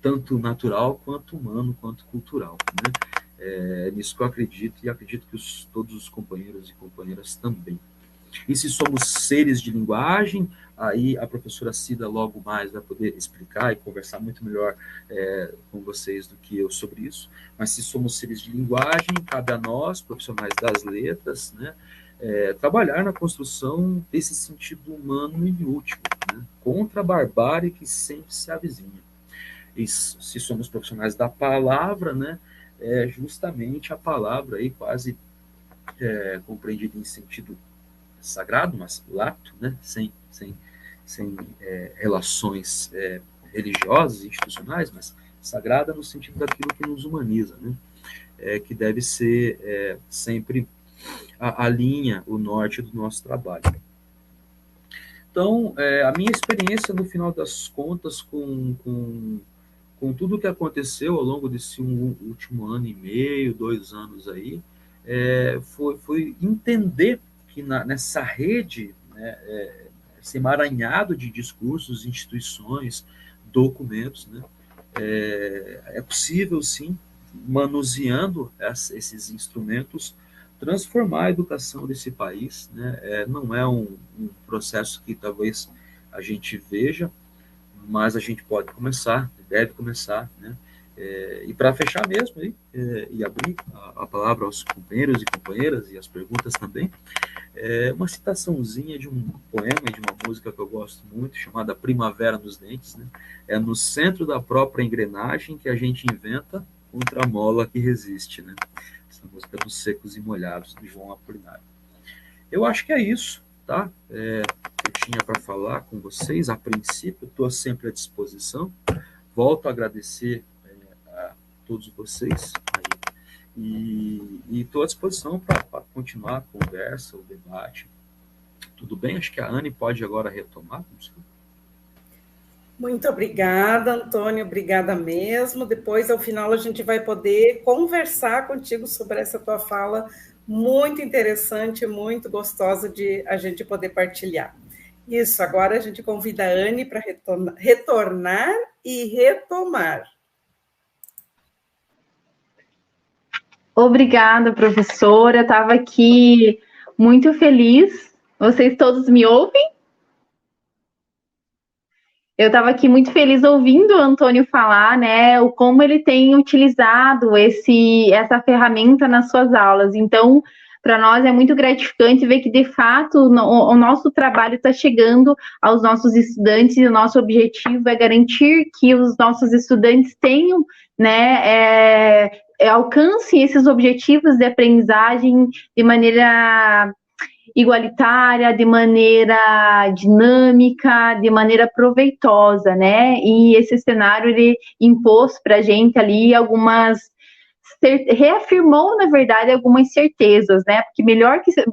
Tanto natural, quanto humano, quanto cultural, né? É nisso que eu acredito, e acredito que todos os companheiros e companheiras também. E se somos seres de linguagem, aí a professora Cida logo mais vai poder explicar e conversar muito melhor com vocês do que eu sobre isso, mas se somos seres de linguagem, cabe a nós, profissionais das letras, né, trabalhar na construção desse sentido humano e útil, né, contra a barbárie que sempre se avizinha. E se somos profissionais da palavra, né, justamente a palavra aí quase compreendido em sentido sagrado, mas lato, né? sem relações religiosas e institucionais, mas sagrada no sentido daquilo que nos humaniza, né? Que deve ser sempre a linha, o norte do nosso trabalho. Então, a minha experiência, no final das contas, com tudo o que aconteceu ao longo desse último ano e meio, 2 anos aí, foi entender que nessa rede, né, esse emaranhado de discursos, instituições, documentos, né, é possível, sim, manuseando esses instrumentos, transformar a educação desse país, né? Não é um processo que talvez a gente veja, mas a gente pode começar, deve começar, né? E para fechar mesmo, e abrir a palavra aos companheiros e companheiras, e as perguntas também, uma citaçãozinha de um poema e de uma música que eu gosto muito, chamada Primavera nos Dentes, né? É no centro da própria engrenagem que a gente inventa contra a mola que resiste, né? Essa música dos Secos e Molhados, de João Apolinário. Eu acho que é isso, tá? Eu tinha para falar com vocês, a princípio, estou sempre à disposição. Volto a agradecer a todos vocês aí, e estou à disposição para continuar a conversa, o debate. Tudo bem? Acho que a Anne pode agora retomar. Muito obrigada, Antônio, obrigada mesmo. Depois, ao final, a gente vai poder conversar contigo sobre essa tua fala muito interessante, muito gostosa de a gente poder partilhar. Isso, agora a gente convida a Anne para retornar e retomar. Obrigada, professora. Estava aqui muito feliz. Vocês todos me ouvem? Eu estava aqui muito feliz ouvindo o Antônio falar, né, o como ele tem utilizado essa ferramenta nas suas aulas. Então, para nós é muito gratificante ver que, de fato, o nosso trabalho está chegando aos nossos estudantes, e o nosso objetivo é garantir que os nossos estudantes tenham, né, alcancem esses objetivos de aprendizagem de maneira igualitária, de maneira dinâmica, de maneira proveitosa, né? E esse cenário ele impôs para a gente ali reafirmou, na verdade, algumas certezas, né? Porque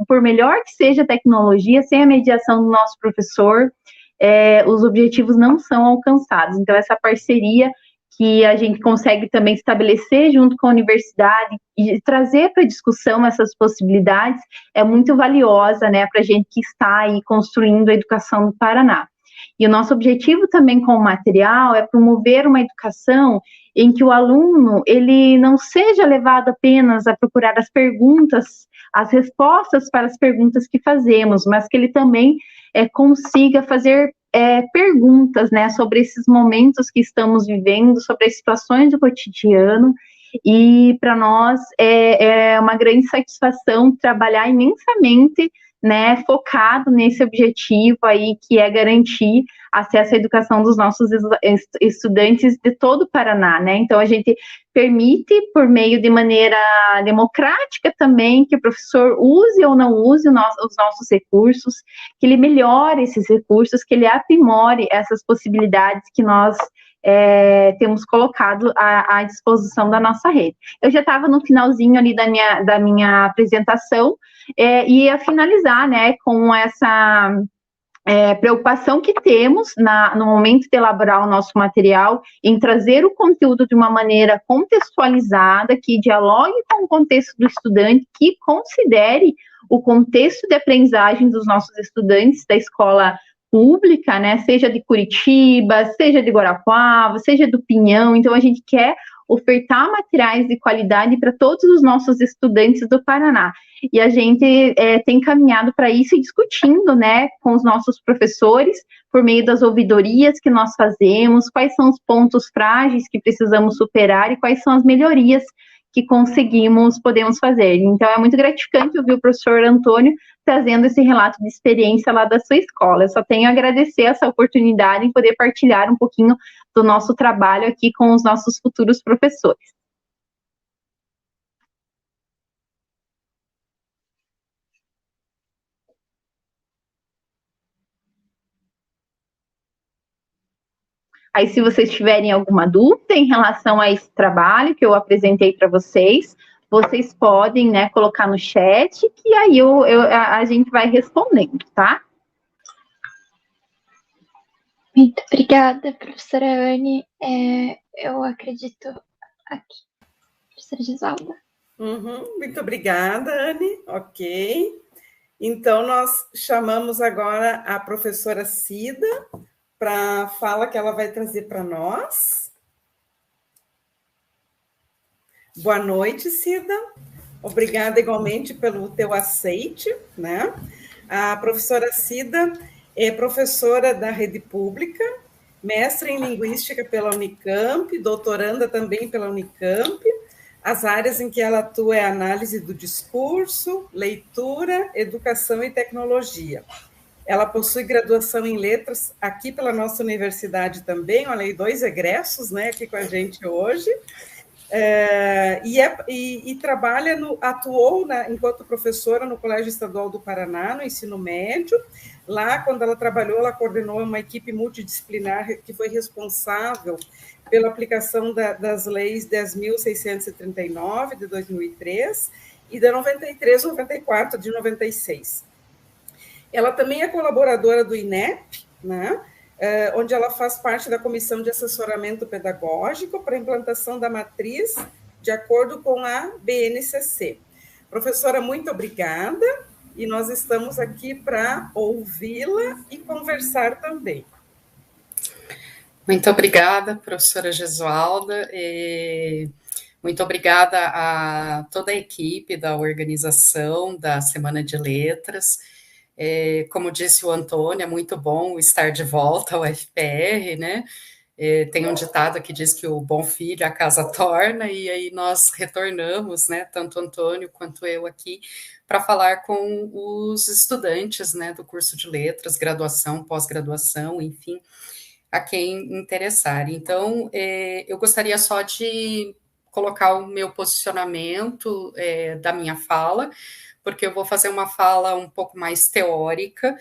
por melhor que seja a tecnologia, sem a mediação do nosso professor, os objetivos não são alcançados. Então, essa parceria que a gente consegue também estabelecer junto com a universidade e trazer para a discussão essas possibilidades é muito valiosa, né, para a gente que está aí construindo a educação do Paraná. E o nosso objetivo também com o material é promover uma educação em que o aluno ele não seja levado apenas a procurar as respostas para as perguntas que fazemos, mas que ele também consiga fazer perguntas, né, sobre esses momentos que estamos vivendo, sobre as situações do cotidiano, e para nós é uma grande satisfação trabalhar imensamente, né, focado nesse objetivo aí, que é garantir acesso à educação dos nossos estudantes de todo o Paraná, né? Então, a gente permite, por meio de maneira democrática também, que o professor use ou não use os nossos recursos, que ele melhore esses recursos, que ele aprimore essas possibilidades que nós temos colocado à disposição da nossa rede. Eu já estava no finalzinho ali da minha apresentação, e ia finalizar, né, com essa preocupação que temos no momento de elaborar o nosso material, em trazer o conteúdo de uma maneira contextualizada, que dialogue com o contexto do estudante, que considere o contexto de aprendizagem dos nossos estudantes da escola pública, né, seja de Curitiba, seja de Guarapuava, seja do Pinhão. Então, a gente quer ofertar materiais de qualidade para todos os nossos estudantes do Paraná. E a gente tem caminhado para isso e discutindo, né, com os nossos professores, por meio das ouvidorias que nós fazemos, quais são os pontos frágeis que precisamos superar e quais são as melhorias que podemos fazer. Então, é muito gratificante ouvir o professor Antônio trazendo esse relato de experiência lá da sua escola. Eu só tenho a agradecer essa oportunidade em poder partilhar um pouquinho do nosso trabalho aqui com os nossos futuros professores. Aí, se vocês tiverem alguma dúvida em relação a esse trabalho que eu apresentei para vocês podem, né, colocar no chat, que aí a gente vai respondendo, tá? Muito obrigada, professora Anne. Eu acredito aqui, professora Gisalda. Muito obrigada, Anne. Ok. Então, nós chamamos agora a professora Cida para a fala que ela vai trazer para nós. Boa noite, Cida. Obrigada igualmente pelo teu aceite, né? A professora Cida é professora da rede pública, mestre em linguística pela Unicamp, doutoranda também pela Unicamp. As áreas em que ela atua é análise do discurso, leitura, educação e tecnologia. Ela possui graduação em letras aqui pela nossa universidade também, olha aí, 2 egressos, né, aqui com a gente hoje. Trabalha atuou enquanto professora no Colégio Estadual do Paraná, no ensino médio. Lá, quando ela trabalhou, ela coordenou uma equipe multidisciplinar que foi responsável pela aplicação das leis 10.639, de 2003, e da 93/94, de 96. Ela também é colaboradora do INEP, né? Onde ela faz parte da Comissão de Assessoramento Pedagógico para a implantação da matriz de acordo com a BNCC. Professora, muito obrigada, e nós estamos aqui para ouvi-la e conversar também. Muito obrigada, professora Gesualda, muito obrigada a toda a equipe da organização da Semana de Letras. Como disse o Antônio, é muito bom estar de volta ao FPR, né? Tem um ditado que diz que o bom filho a casa torna, e aí nós retornamos, né, tanto o Antônio quanto eu aqui, para falar com os estudantes, né, do curso de letras, graduação, pós-graduação, enfim, a quem interessar. Então, eu gostaria só de colocar o meu posicionamento da minha fala, porque eu vou fazer uma fala um pouco mais teórica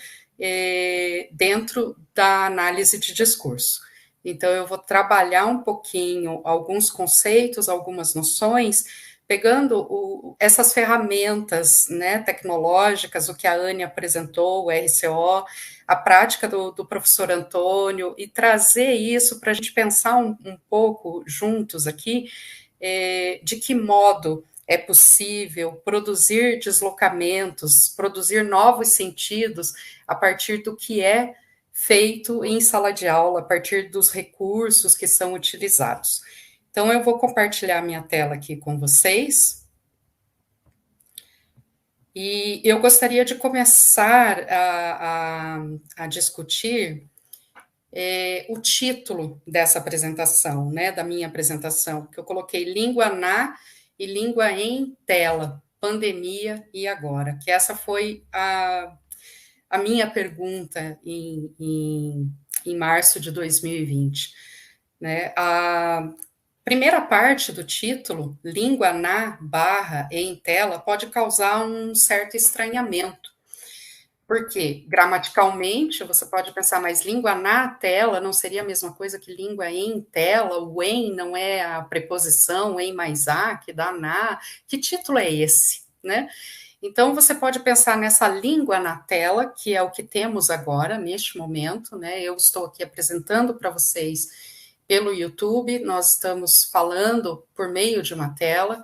dentro da análise de discurso. Então, eu vou trabalhar um pouquinho alguns conceitos, algumas noções, pegando essas ferramentas, né, tecnológicas, o que a Anne apresentou, o RCO, a prática do professor Antônio, e trazer isso para a gente pensar um pouco juntos aqui, de que modo é possível produzir deslocamentos, produzir novos sentidos a partir do que é feito em sala de aula, a partir dos recursos que são utilizados. Então, eu vou compartilhar minha tela aqui com vocês. E eu gostaria de começar a discutir o título dessa apresentação, né, da minha apresentação, que eu coloquei Língua na e Língua em Tela, Pandemia e Agora, que essa foi a minha pergunta em março de 2020. Né? A primeira parte do título, Língua na, em tela, pode causar um certo estranhamento, porque gramaticalmente você pode pensar, mas língua na tela não seria a mesma coisa que língua em tela? O em não é a preposição em mais a, que dá na. Que título é esse, né? Então, você pode pensar nessa língua na tela, que é o que temos agora, neste momento, né? Eu estou aqui apresentando para vocês pelo YouTube, nós estamos falando por meio de uma tela,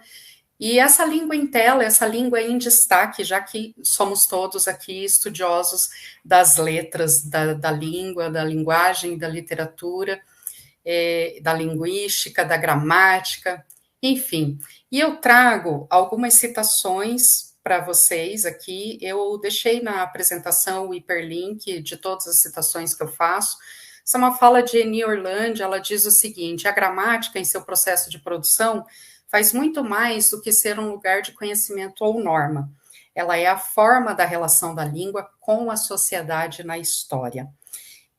e essa língua em tela, essa língua em destaque, já que somos todos aqui estudiosos das letras, da língua, da linguagem, da literatura, da linguística, da gramática, enfim. E eu trago algumas citações para vocês aqui. Eu deixei na apresentação o hiperlink de todas as citações que eu faço. Essa é uma fala de Eni Orlandi, ela diz o seguinte: a gramática, em seu processo de produção, faz muito mais do que ser um lugar de conhecimento ou norma. Ela é a forma da relação da língua com a sociedade na história.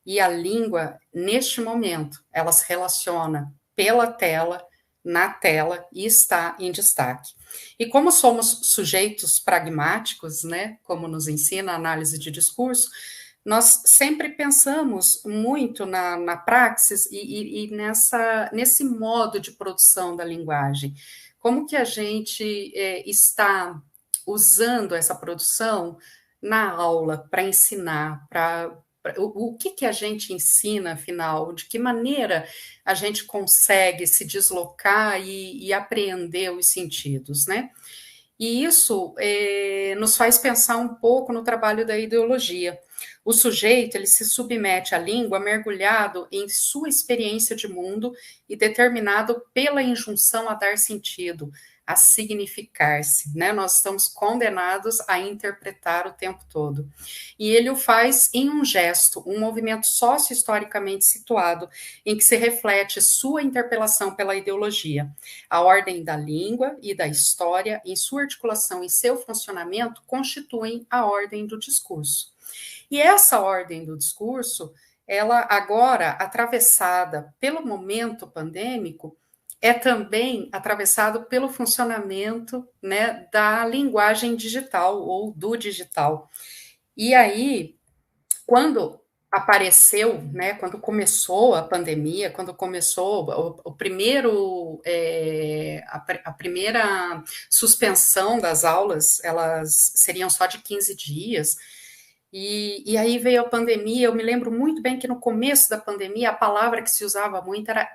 E a língua, neste momento, ela se relaciona pela tela, na tela, e está em destaque. E como somos sujeitos pragmáticos, né, como nos ensina a análise de discurso, nós sempre pensamos muito na praxis e nesse modo de produção da linguagem. Como que a gente está usando essa produção na aula para ensinar, o que a gente ensina, afinal, de que maneira a gente consegue se deslocar e apreender os sentidos, né? E isso nos faz pensar um pouco no trabalho da ideologia. O sujeito, ele se submete à língua mergulhado em sua experiência de mundo e determinado pela injunção a dar sentido, a significar-se, né? Nós estamos condenados a interpretar o tempo todo. E ele o faz em um gesto, um movimento sócio-historicamente situado, em que se reflete sua interpelação pela ideologia. A ordem da língua e da história, em sua articulação e seu funcionamento, constituem a ordem do discurso. E essa ordem do discurso, ela agora atravessada pelo momento pandêmico, é também atravessado pelo funcionamento, né, da linguagem digital ou do digital. E aí, quando apareceu, né, quando começou a pandemia, quando começou o primeiro, a primeira suspensão das aulas, elas seriam só de 15 dias, e aí veio a pandemia. Eu me lembro muito bem que no começo da pandemia a palavra que se usava muito era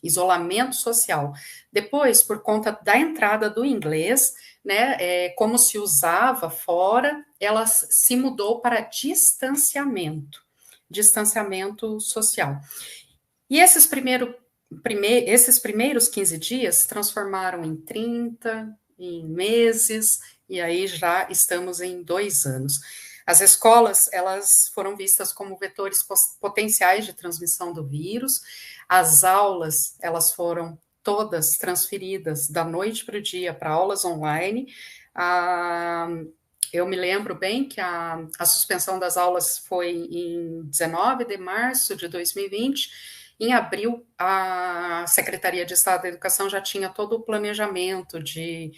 isolamento social. Depois, por conta da entrada do inglês, né, como se usava fora, ela se mudou para distanciamento social. E esses primeiros 15 dias transformaram em 30, em meses, e aí já estamos em 2 anos. As escolas, elas foram vistas como vetores potenciais de transmissão do vírus. As aulas, elas foram todas transferidas da noite para o dia para aulas online. Eu me lembro bem que a suspensão das aulas foi em 19 de março de 2020. Em abril, a Secretaria de Estado da Educação já tinha todo o planejamento de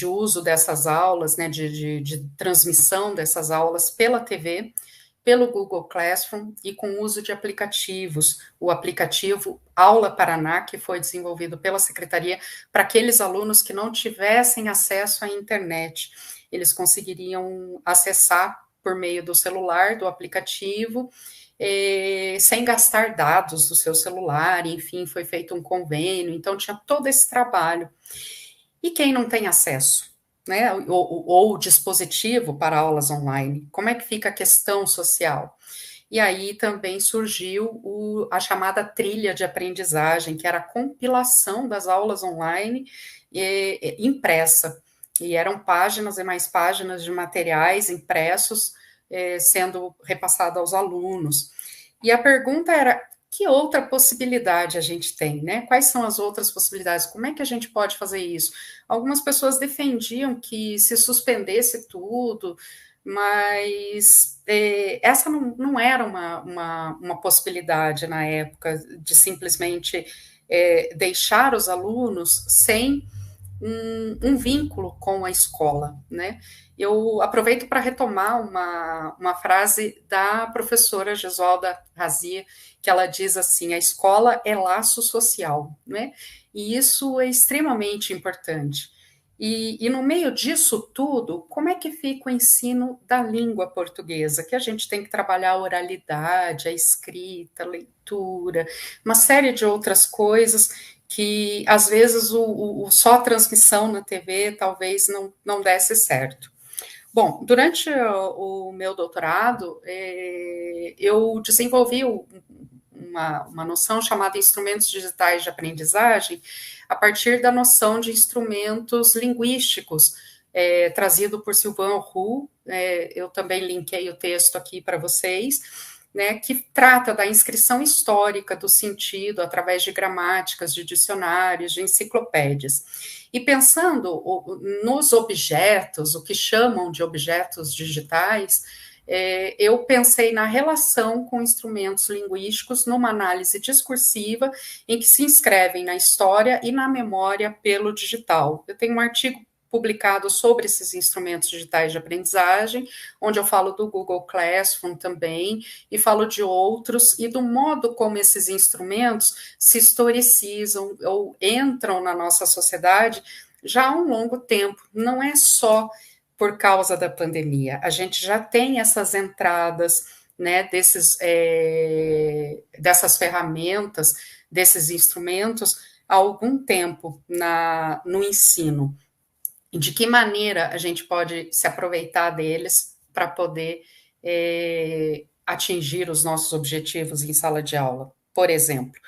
uso dessas aulas, né, de transmissão dessas aulas pela TV, pelo Google Classroom e com o uso de aplicativos. O aplicativo Aula Paraná, que foi desenvolvido pela Secretaria para aqueles alunos que não tivessem acesso à internet. Eles conseguiriam acessar por meio do celular, do aplicativo, sem gastar dados do seu celular, enfim, foi feito um convênio, então tinha todo esse trabalho. E quem não tem acesso, né, ou dispositivo para aulas online, como é que fica a questão social? E aí também surgiu a chamada trilha de aprendizagem, que era a compilação das aulas online impressa, e eram páginas e mais páginas de materiais impressos sendo repassado aos alunos. E a pergunta era, que outra possibilidade a gente tem, né? Quais são as outras possibilidades? Como é que a gente pode fazer isso? Algumas pessoas defendiam que se suspendesse tudo, mas essa não era uma possibilidade na época de simplesmente deixar os alunos sem um vínculo com a escola, né? Eu aproveito para retomar uma frase da professora Gesualda Razia, que ela diz assim: a escola é laço social, né? E isso é extremamente importante. E no meio disso tudo, como é que fica o ensino da língua portuguesa? Que a gente tem que trabalhar a oralidade, a escrita, a leitura, uma série de outras coisas que, às vezes, só a transmissão na TV talvez não desse certo. Bom, durante o meu doutorado, eu desenvolvi uma noção chamada instrumentos digitais de aprendizagem, a partir da noção de instrumentos linguísticos, trazido por Sylvain Roux. Eu também linkei o texto aqui para vocês, né, que trata da inscrição histórica do sentido através de gramáticas, de dicionários, de enciclopédias. E pensando nos objetos, o que chamam de objetos digitais, eu pensei na relação com instrumentos linguísticos numa análise discursiva em que se inscrevem na história e na memória pelo digital. Eu tenho um artigo publicado sobre esses instrumentos digitais de aprendizagem, onde eu falo do Google Classroom também, e falo de outros, e do modo como esses instrumentos se historicizam ou entram na nossa sociedade já há um longo tempo. Não é só por causa da pandemia, a gente já tem essas entradas, né, dessas ferramentas, desses instrumentos, há algum tempo no ensino. De que maneira a gente pode se aproveitar deles para poder atingir os nossos objetivos em sala de aula, por exemplo.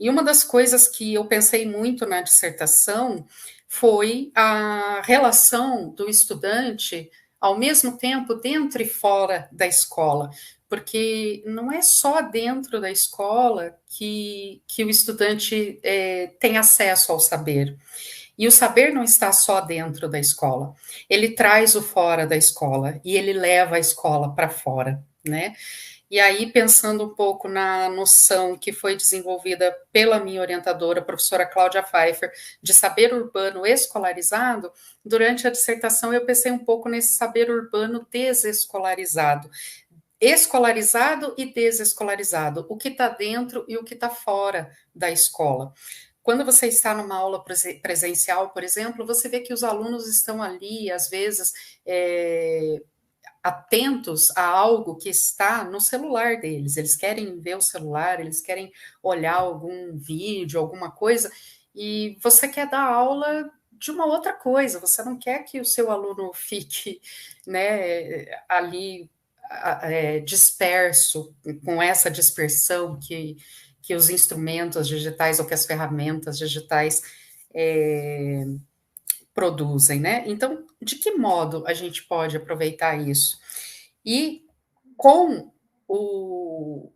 E uma das coisas que eu pensei muito na dissertação foi a relação do estudante, ao mesmo tempo, dentro e fora da escola, porque não é só dentro da escola que o estudante tem acesso ao saber. E o saber não está só dentro da escola, ele traz o fora da escola e ele leva a escola para fora, né? E aí, pensando um pouco na noção que foi desenvolvida pela minha orientadora, a professora Cláudia Pfeiffer, de saber urbano escolarizado, durante a dissertação eu pensei um pouco nesse saber urbano desescolarizado. Escolarizado e desescolarizado, o que está dentro e o que está fora da escola. Quando você está numa aula presencial, por exemplo, você vê que os alunos estão ali, às vezes, atentos a algo que está no celular deles. Eles querem ver o celular, eles querem olhar algum vídeo, alguma coisa, e você quer dar aula de uma outra coisa, você não quer que o seu aluno fique, né, ali disperso, com essa dispersão que os instrumentos digitais ou que as ferramentas digitais produzem, né? Então, de que modo a gente pode aproveitar isso? E com o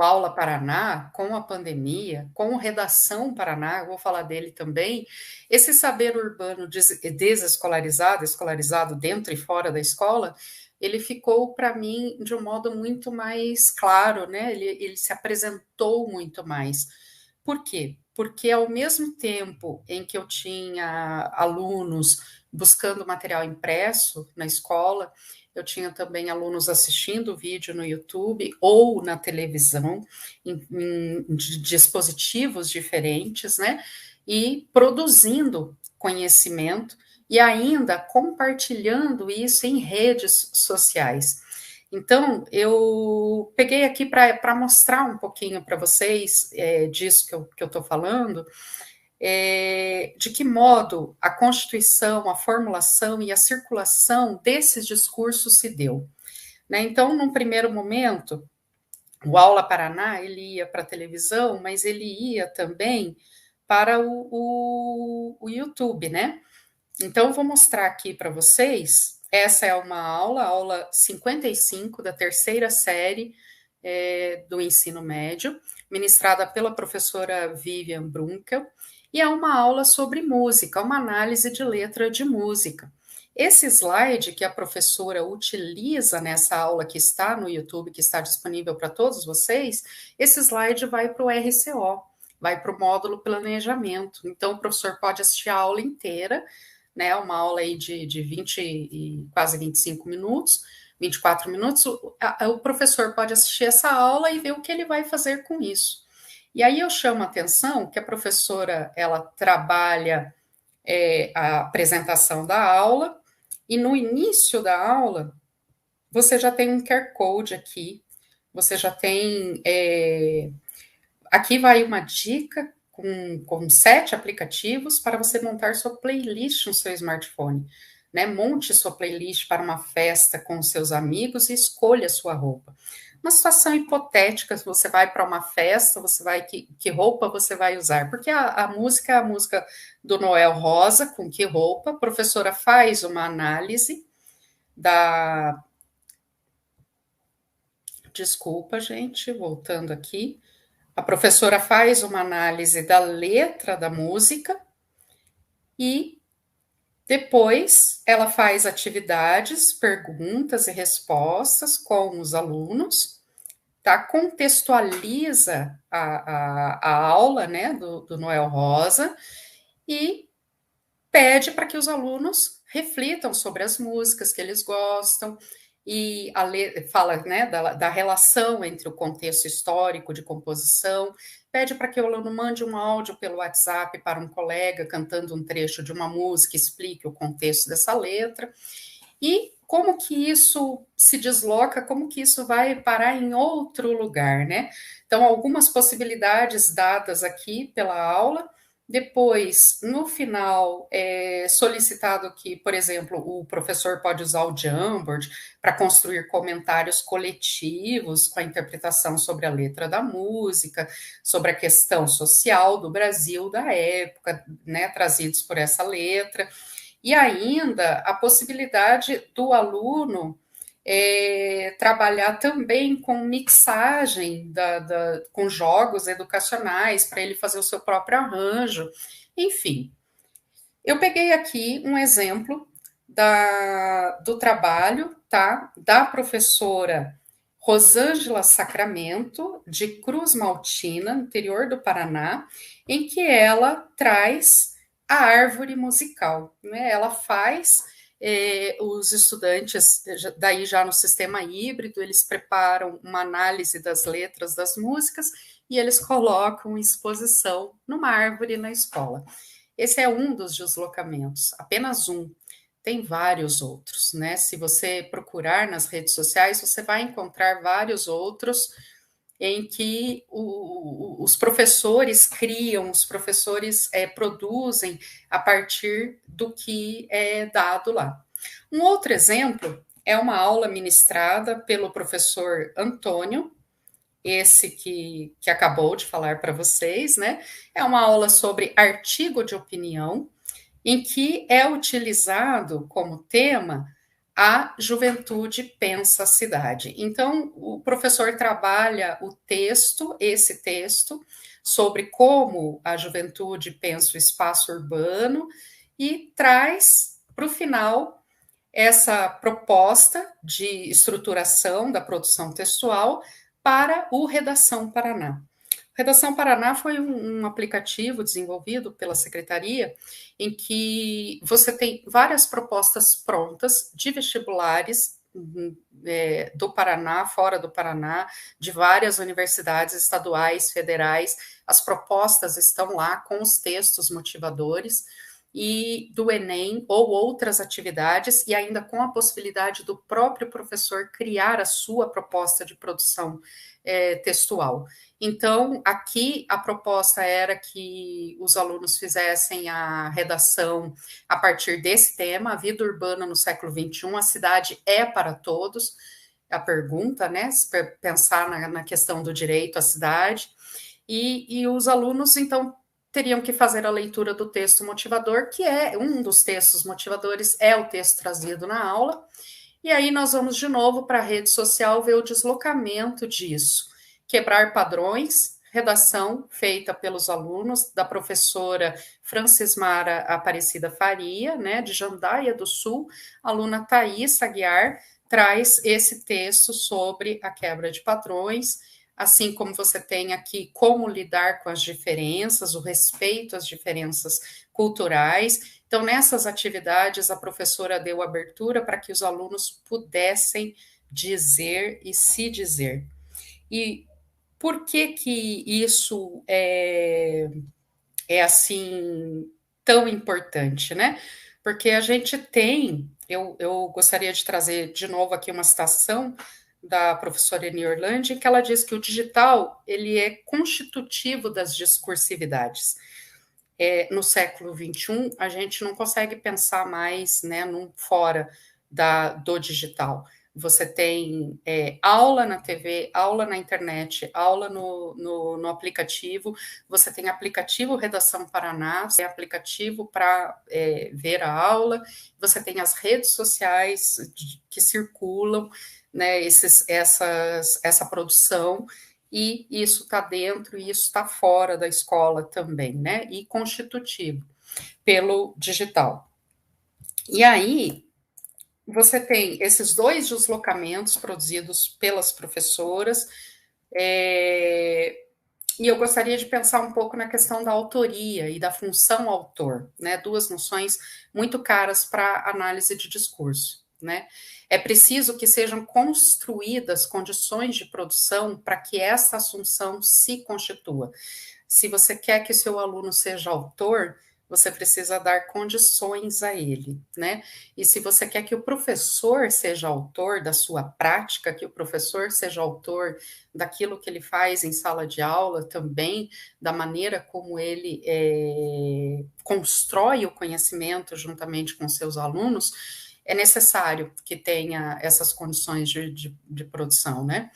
Aula Paraná, com a pandemia, com o Redação Paraná, eu vou falar dele também, esse saber urbano desescolarizado, escolarizado dentro e fora da escola, ele ficou para mim de um modo muito mais claro, né? Ele se apresentou muito mais. Por quê? Porque ao mesmo tempo em que eu tinha alunos buscando material impresso na escola, eu tinha também alunos assistindo vídeo no YouTube ou na televisão, em dispositivos diferentes, né? E produzindo conhecimento e ainda compartilhando isso em redes sociais. Então, eu peguei aqui para mostrar um pouquinho para vocês disso que eu estou falando, de que modo a constituição, a formulação e a circulação desses discursos se deu. Né? Então, num primeiro momento, o Aula Paraná, ele ia para a televisão, mas ele ia também para o YouTube, né? Então, eu vou mostrar aqui para vocês. Essa é uma aula 55 da terceira série do ensino médio, ministrada pela professora Vivian Brunkel, e é uma aula sobre música, uma análise de letra de música. Esse slide que a professora utiliza nessa aula que está no YouTube, que está disponível para todos vocês, esse slide vai para o RCO, vai para o módulo planejamento. Então, o professor pode assistir a aula inteira, né, uma aula aí de 20 e quase 25 minutos, 24 minutos, o professor pode assistir essa aula e ver o que ele vai fazer com isso. E aí eu chamo a atenção que a professora, ela trabalha a apresentação da aula, e no início da aula, você já tem um QR Code aqui, você já tem... aqui vai uma dica com 7 aplicativos para você montar sua playlist no seu smartphone. Né? Monte sua playlist para uma festa com seus amigos e escolha sua roupa. Uma situação hipotética, se você vai para uma festa, você vai que roupa você vai usar? Porque a música é a música do Noel Rosa, com que roupa? A professora faz uma análise da... Desculpa, gente, voltando aqui. A professora faz uma análise da letra da música e depois ela faz atividades, perguntas e respostas com os alunos, tá? Contextualiza a aula, né, do Noel Rosa e pede para que os alunos reflitam sobre as músicas que eles gostam, e fala, né, da relação entre o contexto histórico de composição, pede para que o aluno mande um áudio pelo WhatsApp para um colega cantando um trecho de uma música, explique o contexto dessa letra, e como que isso se desloca, como que isso vai parar em outro lugar, né? Então, algumas possibilidades dadas aqui pela aula. Depois, no final, é solicitado que, por exemplo, o professor pode usar o Jamboard para construir comentários coletivos com a interpretação sobre a letra da música, sobre a questão social do Brasil da época, né, trazidos por essa letra. E ainda a possibilidade do aluno trabalhar também com mixagem com jogos educacionais, para ele fazer o seu próprio arranjo, enfim. Eu peguei aqui um exemplo do trabalho, tá, da professora Rosângela Sacramento, de Cruz Maltina, no interior do Paraná, em que ela traz a árvore musical, né? Ela faz os estudantes, daí já no sistema híbrido, eles preparam uma análise das letras das músicas e eles colocam em exposição numa árvore na escola. Esse é um dos deslocamentos, apenas um. Tem vários outros, né? Se você procurar nas redes sociais, você vai encontrar vários outros em que os professores criam, os professores produzem a partir do que é dado lá. Um outro exemplo é uma aula ministrada pelo professor Antônio, esse que acabou de falar para vocês, né? É uma aula sobre artigo de opinião, em que é utilizado como tema a juventude pensa a cidade. Então, o professor trabalha esse texto, sobre como a juventude pensa o espaço urbano e traz para o final essa proposta de estruturação da produção textual para o Redação Paraná. Redação Paraná foi um aplicativo desenvolvido pela Secretaria em que você tem várias propostas prontas de vestibulares do Paraná, fora do Paraná, de várias universidades estaduais, federais. As propostas estão lá com os textos motivadores e do Enem ou outras atividades, e ainda com a possibilidade do próprio professor criar a sua proposta de produção textual. Então, aqui a proposta era que os alunos fizessem a redação a partir desse tema, a vida urbana no século XXI, a cidade é para todos, a pergunta, né, pensar na questão do direito à cidade, e os alunos, então, teriam que fazer a leitura do texto motivador, que é um dos textos motivadores, é o texto trazido na aula, e aí nós vamos de novo para a rede social ver o deslocamento disso. Quebrar padrões, redação feita pelos alunos da professora Francismara Aparecida Faria, né, de Jandaia do Sul, a aluna Thaís Aguiar, traz esse texto sobre a quebra de padrões, assim como você tem aqui como lidar com as diferenças, o respeito às diferenças culturais. Então, nessas atividades, a professora deu abertura para que os alunos pudessem dizer e se dizer. E por que isso é assim tão importante, né? Porque a gente tem, eu gostaria de trazer de novo aqui uma citação da professora Eni Orlandi, que ela diz que o digital ele é constitutivo das discursividades. No século XXI, a gente não consegue pensar mais, né, fora do digital. Você tem aula na TV, aula na internet, aula no aplicativo, você tem aplicativo Redação Paraná, você tem aplicativo para ver a aula, você tem as redes sociais que circulam, né, essa produção, e isso está dentro e isso está fora da escola também, né, e constitutivo pelo digital. E aí, você tem esses dois deslocamentos produzidos pelas professoras, E eu gostaria de pensar um pouco na questão da autoria e da função autor, né? Duas noções muito caras para análise de discurso, né? É preciso que sejam construídas condições de produção para que essa assunção se constitua. Se você quer que seu aluno seja autor, você precisa dar condições a ele, né? E se você quer que o professor seja autor da sua prática, que o professor seja autor daquilo que ele faz em sala de aula também, da maneira como ele constrói o conhecimento juntamente com seus alunos, é necessário que tenha essas condições de produção, né?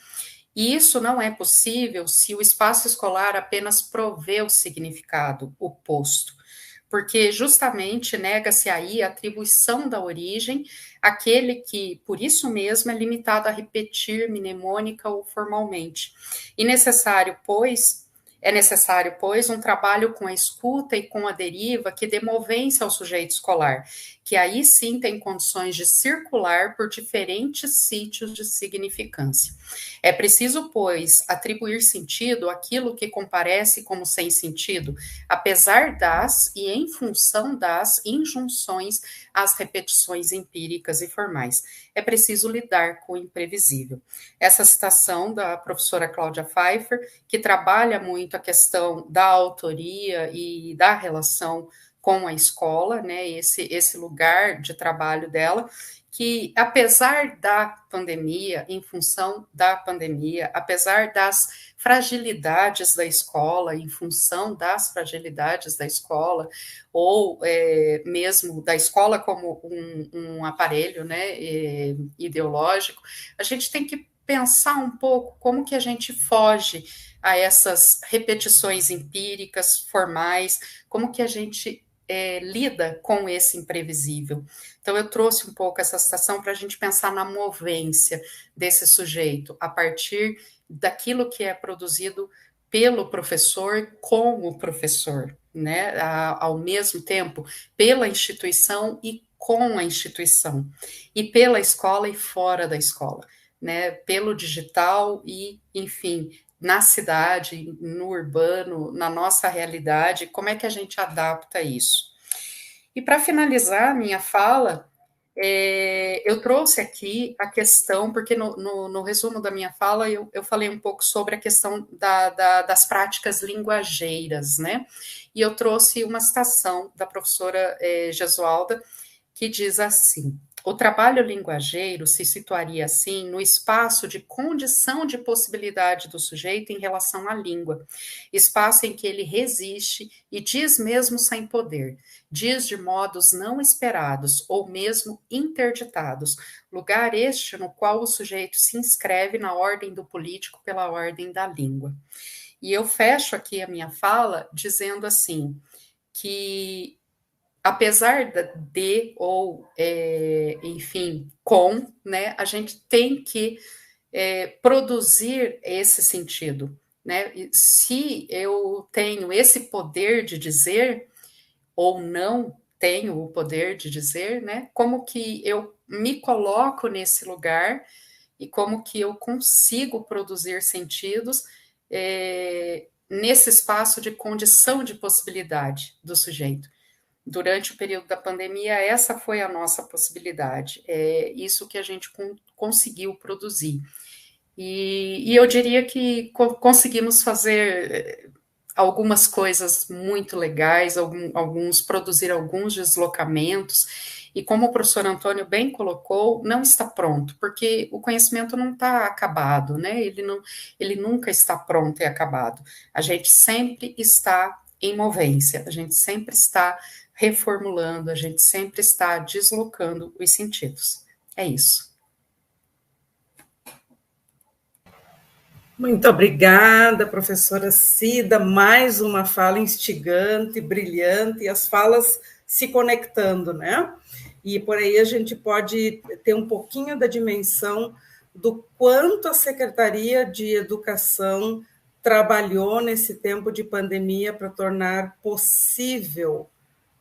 E isso não é possível se o espaço escolar apenas provê o significado oposto, porque justamente nega-se aí a atribuição da origem àquele que, por isso mesmo, é limitado a repetir mnemônica ou formalmente. E é necessário, pois, um trabalho com a escuta e com a deriva que dê movência ao sujeito escolar, que aí sim tem condições de circular por diferentes sítios de significância. É preciso, pois, atribuir sentido àquilo que comparece como sem sentido, apesar das e em função das injunções às repetições empíricas e formais. É preciso lidar com o imprevisível. Essa citação da professora Cláudia Pfeiffer, que trabalha muito a questão da autoria e da relação com a escola, né, esse lugar de trabalho dela, que apesar da pandemia, em função da pandemia, apesar das fragilidades da escola, em função das fragilidades da escola, ou mesmo da escola como um aparelho, né, ideológico, a gente tem que pensar um pouco como que a gente foge a essas repetições empíricas, formais, como que a gente lida com esse imprevisível. Então, eu trouxe um pouco essa citação para a gente pensar na movência desse sujeito, a partir daquilo que é produzido pelo professor com o professor, né? Ao mesmo tempo, pela instituição e com a instituição, e pela escola e fora da escola, né? Pelo digital e, enfim, na cidade, no urbano, na nossa realidade, como é que a gente adapta isso? E para finalizar a minha fala, eu trouxe aqui a questão, porque no resumo da minha fala eu falei um pouco sobre a questão das práticas linguageiras, né? E eu trouxe uma citação da professora Gesualda, que diz assim: o trabalho linguageiro se situaria, assim, no espaço de condição de possibilidade do sujeito em relação à língua, espaço em que ele resiste e diz mesmo sem poder, diz de modos não esperados ou mesmo interditados, lugar este no qual o sujeito se inscreve na ordem do político pela ordem da língua. E eu fecho aqui a minha fala dizendo assim, que apesar ou, enfim, né, a gente tem que produzir esse sentido, né? E se eu tenho esse poder de dizer ou não tenho o poder de dizer, né? Como que eu me coloco nesse lugar e como que eu consigo produzir sentidos nesse espaço de condição de possibilidade do sujeito. Durante o período da pandemia, essa foi a nossa possibilidade, é isso que a gente conseguiu produzir. E eu diria que conseguimos fazer algumas coisas muito legais, produzir alguns deslocamentos, e como o professor Antônio bem colocou, não está pronto, porque o conhecimento não está acabado, né? Ele nunca está pronto e acabado. A gente sempre está em movência, a gente sempre está reformulando, a gente sempre está deslocando os sentidos. É isso. Muito obrigada, professora Cida. Mais uma fala instigante, brilhante, e as falas se conectando, né? E por aí a gente pode ter um pouquinho da dimensão do quanto a Secretaria de Educação trabalhou nesse tempo de pandemia para tornar possível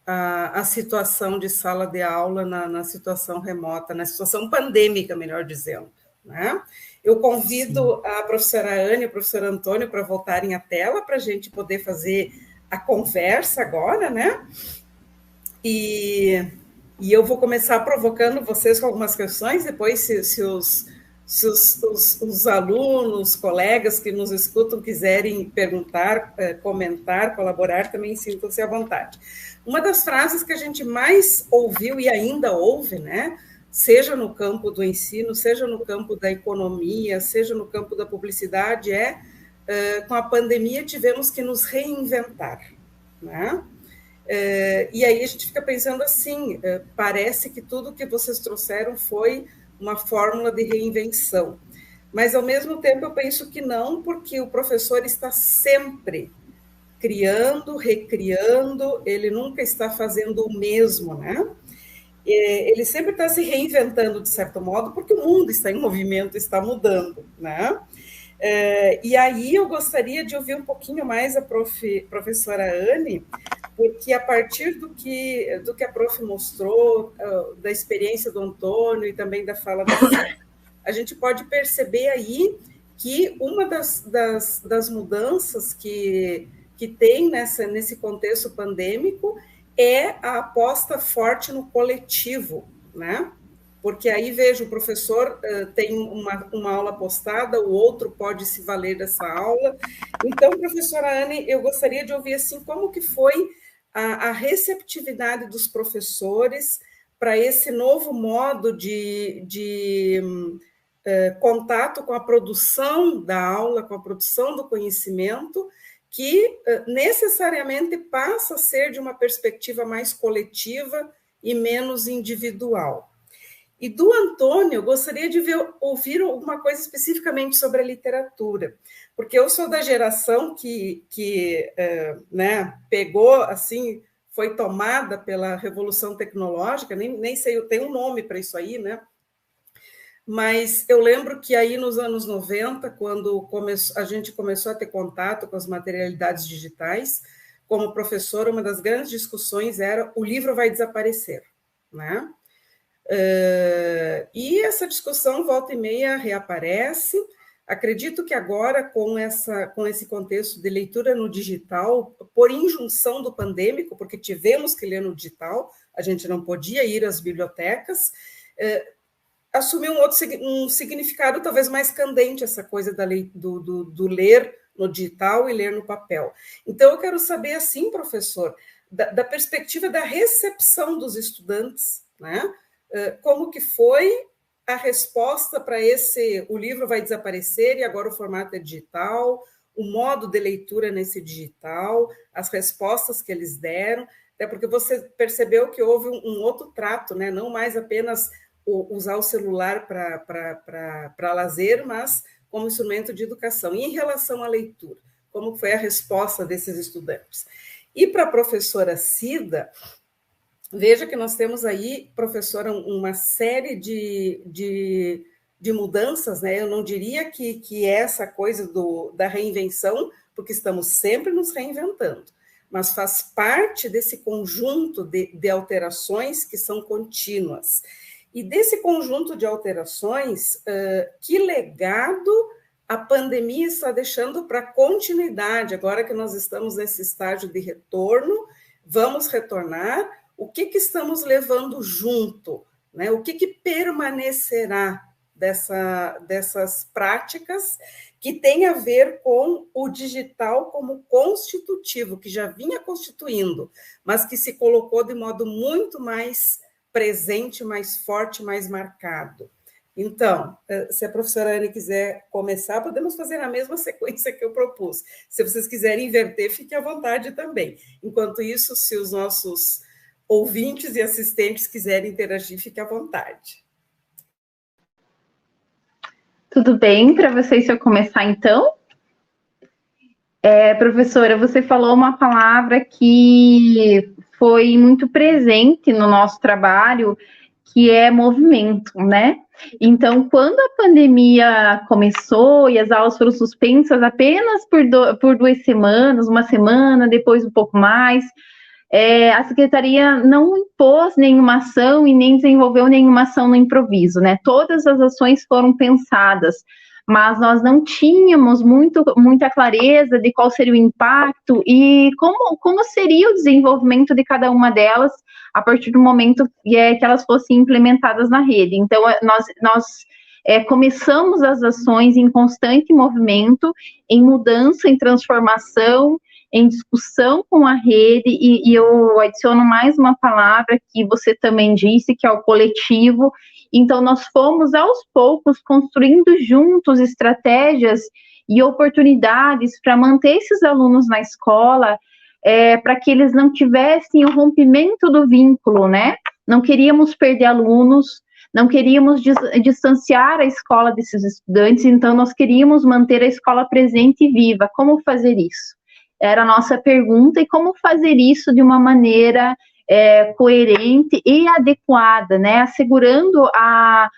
a situação de sala de aula na situação remota, na situação pandêmica, melhor dizendo, né? Eu convido a professora Anne e o professor Antônio para voltarem à tela para a gente poder fazer a conversa agora, né? E eu vou começar provocando vocês com algumas questões, depois se os alunos, colegas que nos escutam quiserem perguntar, comentar, colaborar, também sintam-se à vontade. Uma das frases que a gente mais ouviu e ainda ouve, né? Seja no campo do ensino, seja no campo da economia, seja no campo da publicidade, com a pandemia tivemos que nos reinventar, né? E aí a gente fica pensando assim, parece que tudo que vocês trouxeram foi uma fórmula de reinvenção, mas ao mesmo tempo eu penso que não, porque o professor está sempre criando, recriando, ele nunca está fazendo o mesmo, né? Ele sempre está se reinventando, de certo modo, porque o mundo está em movimento, está mudando, né? E aí eu gostaria de ouvir um pouquinho mais a professora Anne, porque a partir do que a prof mostrou, da experiência do Antônio e também da fala da Cida, a gente pode perceber aí que uma das mudanças que tem nesse contexto pandêmico é a aposta forte no coletivo, né? Porque aí, veja, o professor tem uma aula postada, o outro pode se valer dessa aula. Então, professora Anne, eu gostaria de ouvir, assim, como que foi a receptividade dos professores para esse novo modo de contato com a produção da aula, com a produção do conhecimento, que necessariamente passa a ser de uma perspectiva mais coletiva e menos individual. E do Antônio, eu gostaria de ouvir alguma coisa especificamente sobre a literatura, porque eu sou da geração que né, pegou, assim, foi tomada pela revolução tecnológica, nem sei, eu tenho um nome para isso aí, né? Mas eu lembro que aí nos anos 90, quando a gente começou a ter contato com as materialidades digitais, como professora, uma das grandes discussões era o livro vai desaparecer, né? E essa discussão, volta e meia, reaparece. Acredito que agora, com esse contexto de leitura no digital, por injunção do pandêmico, porque tivemos que ler no digital, a gente não podia ir às bibliotecas, assumiu um significado talvez mais candente, essa coisa do ler no digital e ler no papel. Então, eu quero saber, assim, professor, da perspectiva da recepção dos estudantes, né? Como que foi a resposta para o livro vai desaparecer e agora o formato é digital, o modo de leitura nesse digital, as respostas que eles deram, até porque você percebeu que houve um outro trato, né? Não mais apenas usar o celular para lazer, mas como instrumento de educação. E em relação à leitura, como foi a resposta desses estudantes? E para a professora Cida, veja que nós temos aí, professora, uma série de mudanças, né? Eu não diria que é essa coisa da reinvenção, porque estamos sempre nos reinventando, mas faz parte desse conjunto de alterações que são contínuas. E desse conjunto de alterações, que legado a pandemia está deixando para a continuidade, agora que nós estamos nesse estágio de retorno, vamos retornar, o que estamos levando junto, né? O que permanecerá dessas práticas que tem a ver com o digital como constitutivo, que já vinha constituindo, mas que se colocou de modo muito mais presente, mais forte, mais marcado. Então, se a professora Anne quiser começar, podemos fazer a mesma sequência que eu propus. Se vocês quiserem inverter, fique à vontade também. Enquanto isso, se os nossos ouvintes e assistentes quiserem interagir, fique à vontade. Tudo bem para vocês se eu começar, então? Professora, você falou uma palavra que foi muito presente no nosso trabalho, que é movimento, né? Então, quando a pandemia começou e as aulas foram suspensas apenas por 2 semanas, uma semana, depois um pouco mais, a secretaria não impôs nenhuma ação e nem desenvolveu nenhuma ação no improviso, né? Todas as ações foram pensadas, mas nós não tínhamos muita clareza de qual seria o impacto e como seria o desenvolvimento de cada uma delas a partir do momento que elas fossem implementadas na rede. Então, nós começamos as ações em constante movimento, em mudança, em transformação, em discussão com a rede, e eu adiciono mais uma palavra que você também disse, que é o coletivo. Então, nós fomos, aos poucos, construindo juntos estratégias e oportunidades para manter esses alunos na escola, para que eles não tivessem o rompimento do vínculo, né? Não queríamos perder alunos, não queríamos distanciar a escola desses estudantes, então nós queríamos manter a escola presente e viva. Como fazer isso? Era a nossa pergunta, e como fazer isso de uma maneira coerente e adequada, né? Assegurando a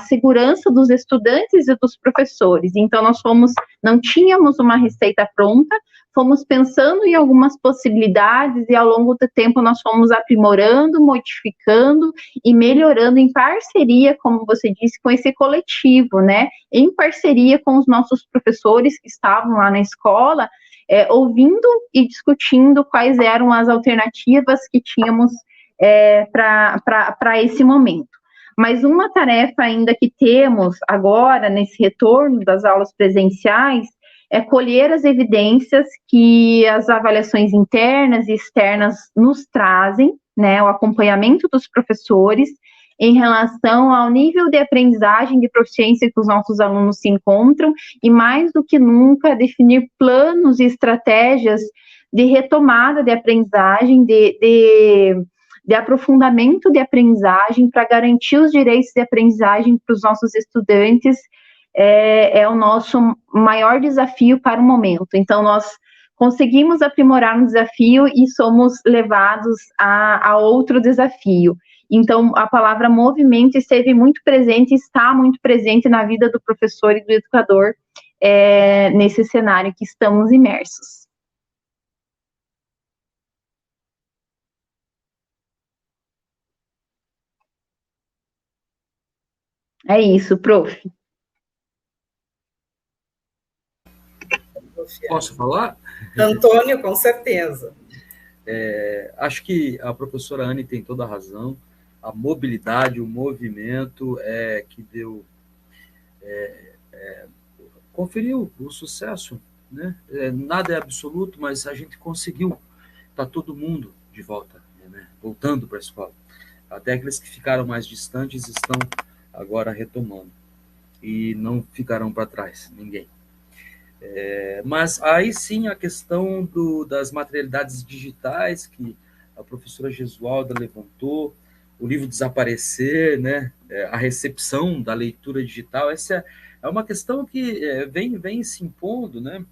segurança dos estudantes e dos professores. Então, não tínhamos uma receita pronta, fomos pensando em algumas possibilidades e ao longo do tempo nós fomos aprimorando, modificando e melhorando em parceria, como você disse, com esse coletivo, né? Em parceria com os nossos professores que estavam lá na escola, ouvindo e discutindo quais eram as alternativas que tínhamos para esse momento. Mas uma tarefa ainda que temos agora, nesse retorno das aulas presenciais, é colher as evidências que as avaliações internas e externas nos trazem, né, o acompanhamento dos professores em relação ao nível de aprendizagem, de proficiência que os nossos alunos se encontram, e mais do que nunca, definir planos e estratégias de retomada de aprendizagem, de aprofundamento de aprendizagem, para garantir os direitos de aprendizagem para os nossos estudantes, é o nosso maior desafio para o momento. Então, nós conseguimos aprimorar um desafio e somos levados a outro desafio. Então, a palavra movimento esteve muito presente, está muito presente na vida do professor e do educador nesse cenário que estamos imersos. É isso, prof. Posso falar? Antônio, com certeza. Acho que a professora Anne tem toda a razão. A mobilidade, o movimento que deu, conferiu o sucesso, né? Nada é absoluto, mas a gente conseguiu. Está todo mundo de volta, né? Voltando para a escola. Até aqueles que ficaram mais distantes estão agora retomando. E não ficarão para trás, ninguém. Mas aí sim a questão das materialidades digitais que a professora Gesualda levantou, o livro desaparecer, né? A recepção da leitura digital, essa é uma questão que vem se impondo, né?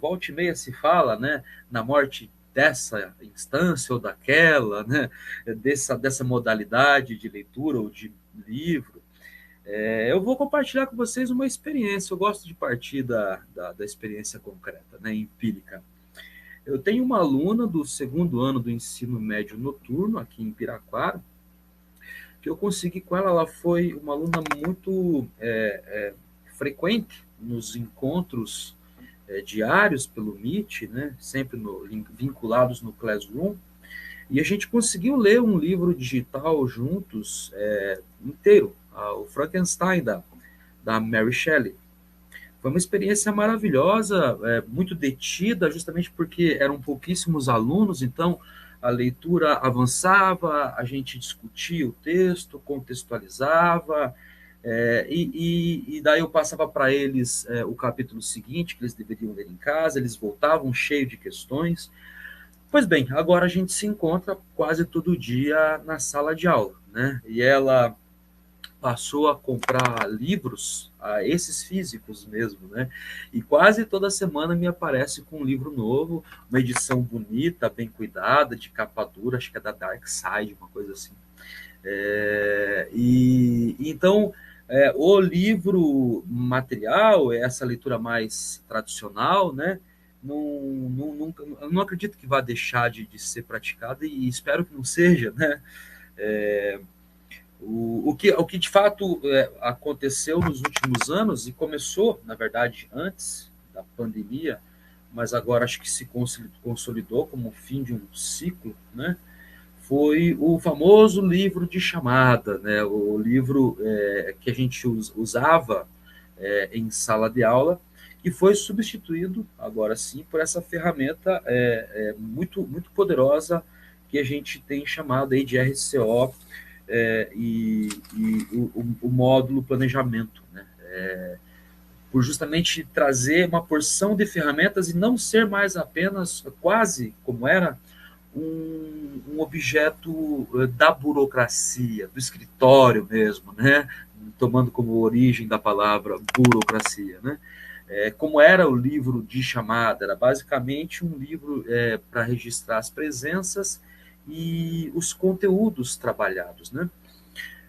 Volta e meia se fala, né? Na morte dessa instância ou daquela, né? Dessa modalidade de leitura ou de livro. Eu vou compartilhar com vocês uma experiência. Eu gosto de partir da experiência concreta, né, empírica. Eu tenho uma aluna do segundo ano do ensino médio noturno, aqui em Piraquara, que eu consegui com ela. Ela foi uma aluna muito frequente nos encontros diários pelo Meet, né, sempre vinculados no Classroom, e a gente conseguiu ler um livro digital juntos, inteiro, o Frankenstein, da Mary Shelley. Foi uma experiência maravilhosa, muito detida, justamente porque eram pouquíssimos alunos, então a leitura avançava, a gente discutia o texto, contextualizava, e daí eu passava para eles o capítulo seguinte, que eles deveriam ler em casa, eles voltavam cheios de questões. Pois bem, agora a gente se encontra quase todo dia na sala de aula, né? E ela passou a comprar livros, esses físicos mesmo, né? E quase toda semana me aparece com um livro novo, uma edição bonita, bem cuidada, de capa dura, acho que é da Dark Side, uma coisa assim. Então, o livro material, essa leitura mais tradicional, né? eu não acredito que vá deixar de ser praticada e espero que não seja, né? O que de fato aconteceu nos últimos anos e começou, na verdade, antes da pandemia, mas agora acho que se consolidou como o fim de um ciclo, né? Foi o famoso livro de chamada, né? O livro que a gente usava em sala de aula, que foi substituído, agora sim, por essa ferramenta muito, muito poderosa que a gente tem chamado aí de RCO e o módulo planejamento, né? Por justamente trazer uma porção de ferramentas e não ser mais apenas, quase como era, um objeto da burocracia, do escritório mesmo, né? Tomando como origem da palavra burocracia, né? Como era o livro de chamada, era basicamente um livro para registrar as presenças e os conteúdos trabalhados, né?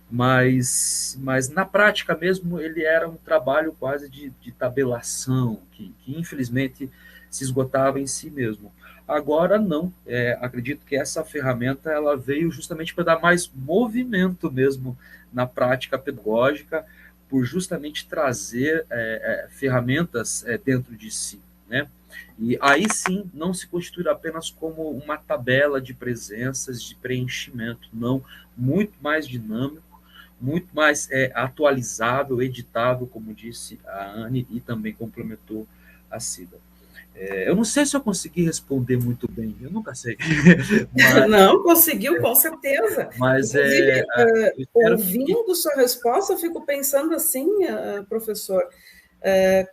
Mas na prática mesmo ele era um trabalho quase de tabelação, que infelizmente se esgotava em si mesmo. Agora não, acredito que essa ferramenta ela veio justamente para dar mais movimento mesmo na prática pedagógica, por justamente trazer ferramentas dentro de si, né? E aí sim, não se constitui apenas como uma tabela de presenças, de preenchimento, não, muito mais dinâmico, muito mais atualizável, editável, como disse a Anne e também complementou a Cida. Eu não sei se eu consegui responder muito bem, eu nunca sei. Mas, não, conseguiu, com certeza. Mas, inclusive, ouvindo sua resposta, eu fico pensando assim, professor,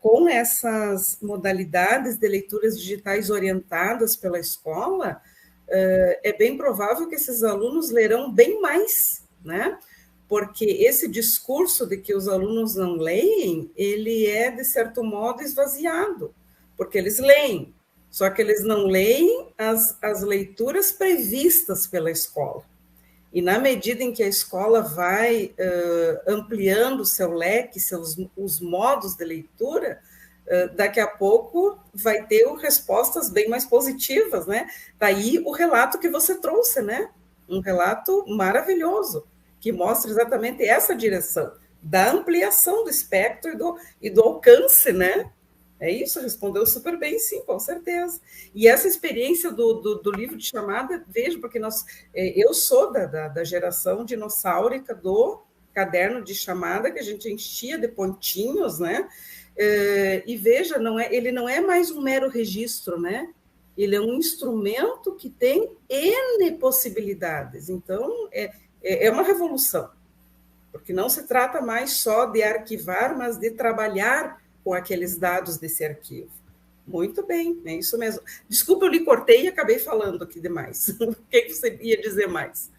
com essas modalidades de leituras digitais orientadas pela escola, é bem provável que esses alunos lerão bem mais, né? Porque esse discurso de que os alunos não leem, ele é, de certo modo, esvaziado, porque eles leem, só que eles não leem as leituras previstas pela escola. E na medida em que a escola vai ampliando o seu leque, os modos de leitura, daqui a pouco vai ter respostas bem mais positivas, né? Daí o relato que você trouxe, né? Um relato maravilhoso, que mostra exatamente essa direção, da ampliação do espectro e do alcance, né? É isso, respondeu super bem, sim, com certeza. E essa experiência do livro de chamada, vejo, porque eu sou da geração dinossáurica do caderno de chamada, que a gente enchia de pontinhos, né? E veja, ele não é mais um mero registro, né? Ele é um instrumento que tem N possibilidades. Então, é uma revolução, porque não se trata mais só de arquivar, mas de trabalhar com aqueles dados desse arquivo. Muito bem, é isso mesmo. Desculpa, eu lhe cortei e acabei falando aqui demais. O que você ia dizer mais?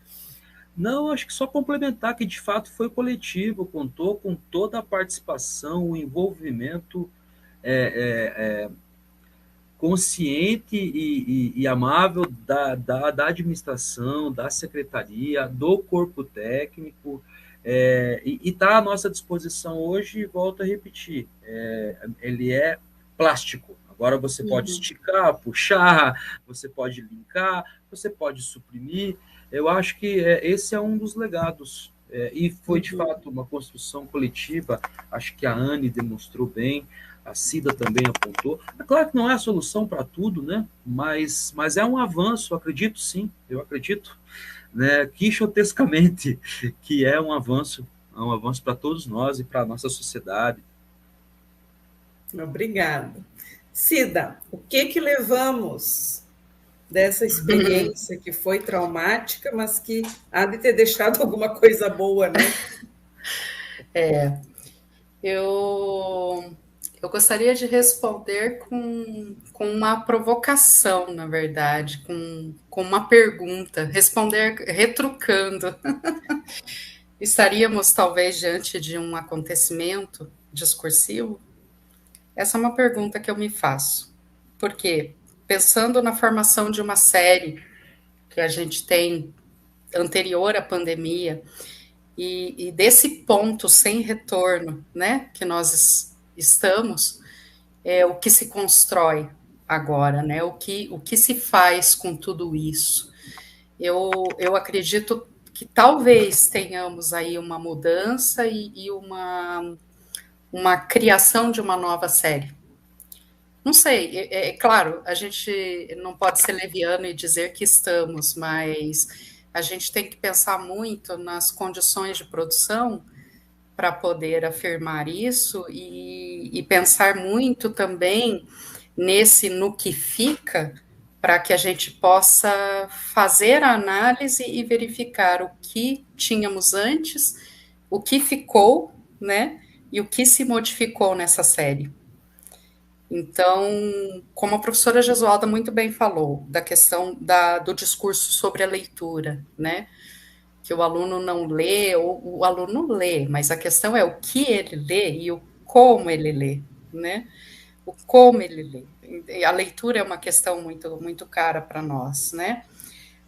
Não, acho que só complementar que de fato foi coletivo, contou com toda a participação, o envolvimento consciente e amável da administração, da secretaria, do corpo técnico, e está à nossa disposição hoje, volto a repetir, ele é plástico. Agora você pode esticar, puxar, você pode linkar, você pode suprimir. Eu acho que esse é um dos legados. E foi, de fato, uma construção coletiva. Acho que a Anne demonstrou bem, a Cida também apontou. É claro que não é a solução para tudo, né? Mas é um avanço, acredito sim, eu acredito, né, quixotescamente, que é um avanço para todos nós e para a nossa sociedade. Obrigada. Cida, o que levamos dessa experiência que foi traumática, mas que há de ter deixado alguma coisa boa, né? Eu gostaria de responder com uma provocação, na verdade, com uma pergunta, responder retrucando. Estaríamos, talvez, diante de um acontecimento discursivo? Essa é uma pergunta que eu me faço. Por quê? Pensando na formação de uma série que a gente tem anterior à pandemia, e desse ponto sem retorno, né, que nós estamos, o que se constrói agora, né? O que se faz com tudo isso? Eu acredito que talvez tenhamos aí uma mudança e uma criação de uma nova série. Não sei, claro, a gente não pode ser leviano e dizer que estamos, mas a gente tem que pensar muito nas condições de produção para poder afirmar isso e pensar muito também no que fica, para que a gente possa fazer a análise e verificar o que tínhamos antes, o que ficou, né, e o que se modificou nessa série. Então, como a professora Jesualda muito bem falou, da questão do discurso sobre a leitura, né? Que o aluno não lê, ou o aluno lê, mas a questão é o que ele lê e o como ele lê, né? O como ele lê. E a leitura é uma questão muito, muito cara para nós, né?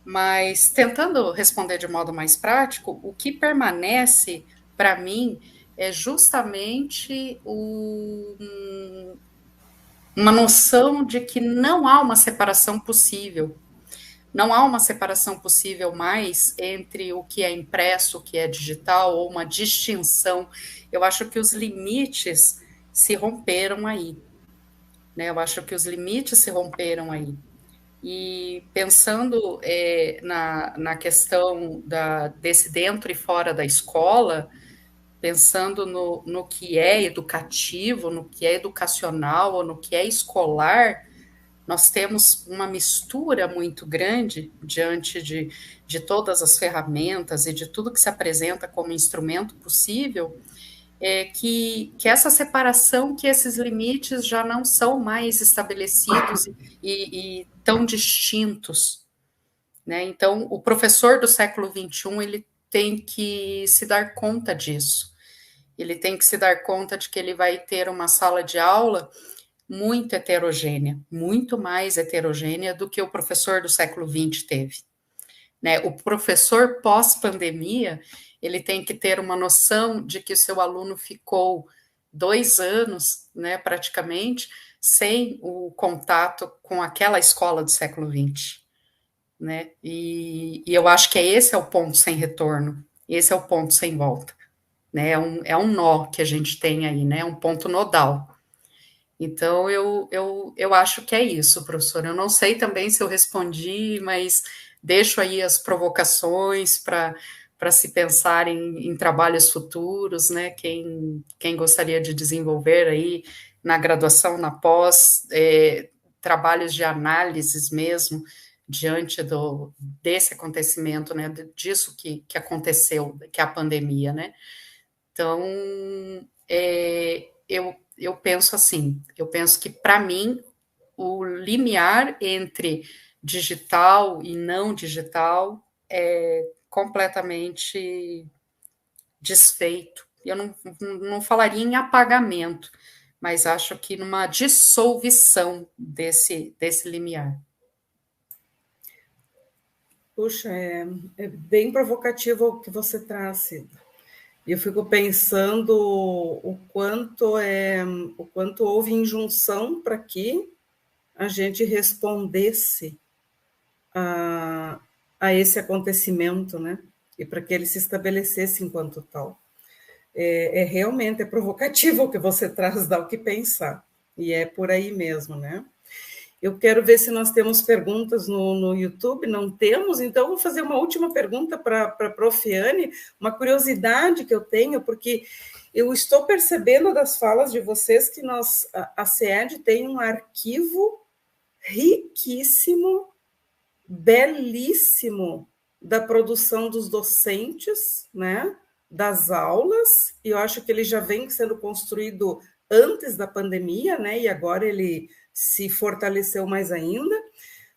Mas, tentando responder de modo mais prático, o que permanece para mim é justamente uma noção de que não há uma separação possível. Não há uma separação possível mais entre o que é impresso, o que é digital, ou uma distinção. Eu acho que os limites se romperam aí. Né? Eu acho que os limites se romperam aí. E pensando na questão desse dentro e fora da escola, pensando no que é educativo, no que é educacional, ou no que é escolar, nós temos uma mistura muito grande diante de todas as ferramentas e de tudo que se apresenta como instrumento possível, que essa separação, que esses limites já não são mais estabelecidos e tão distintos. Né? Então, o professor do século XXI, ele tem que se dar conta disso. Ele tem que se dar conta de que ele vai ter uma sala de aula muito heterogênea, muito mais heterogênea do que o professor do século XX teve. Né? O professor pós-pandemia, ele tem que ter uma noção de que o seu aluno ficou 2 anos, né, praticamente, sem o contato com aquela escola do século XX. Né? E eu acho que esse é o ponto sem retorno, esse é o ponto sem volta. Né? É um nó que a gente tem aí, né? Um ponto nodal. Então, eu acho que é isso, professor. Eu não sei também se eu respondi, mas deixo aí as provocações para se pensar em trabalhos futuros, né? Quem gostaria de desenvolver aí na graduação, na pós, trabalhos de análises mesmo, diante desse acontecimento, né? Disso que aconteceu, que é a pandemia, né? Então, eu penso assim, eu penso que, para mim, o limiar entre digital e não digital é completamente desfeito. Eu não falaria em apagamento, mas acho que numa dissolução desse limiar. Puxa, é bem provocativo o que você traz, Cida. E eu fico pensando o quanto houve injunção para que a gente respondesse a esse acontecimento, né? E para que ele se estabelecesse enquanto tal. Realmente provocativo o que você traz, dá o que pensar. E é por aí mesmo, né? Eu quero ver se nós temos perguntas no YouTube. Não temos, então vou fazer uma última pergunta para a Profiane, uma curiosidade que eu tenho, porque eu estou percebendo das falas de vocês que a CED tem um arquivo riquíssimo, belíssimo, da produção dos docentes, né, das aulas, e eu acho que ele já vem sendo construído antes da pandemia, né, e agora ele se fortaleceu mais ainda.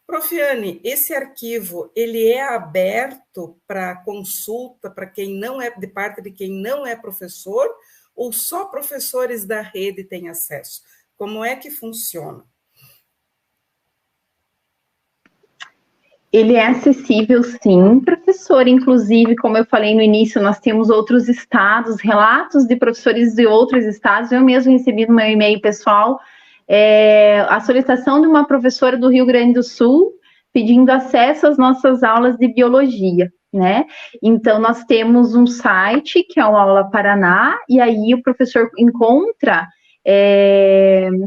Profiane, esse arquivo, ele é aberto para consulta para quem não é, de parte de quem não é professor, ou só professores da rede têm acesso? Como é que funciona? Ele é acessível, sim, professor. Inclusive, como eu falei no início, nós temos outros estados, relatos de professores de outros estados. Eu mesmo recebi no meu e-mail pessoal a solicitação de uma professora do Rio Grande do Sul pedindo acesso às nossas aulas de biologia, né? Então, nós temos um site, que é o Aula Paraná, e aí o professor encontra,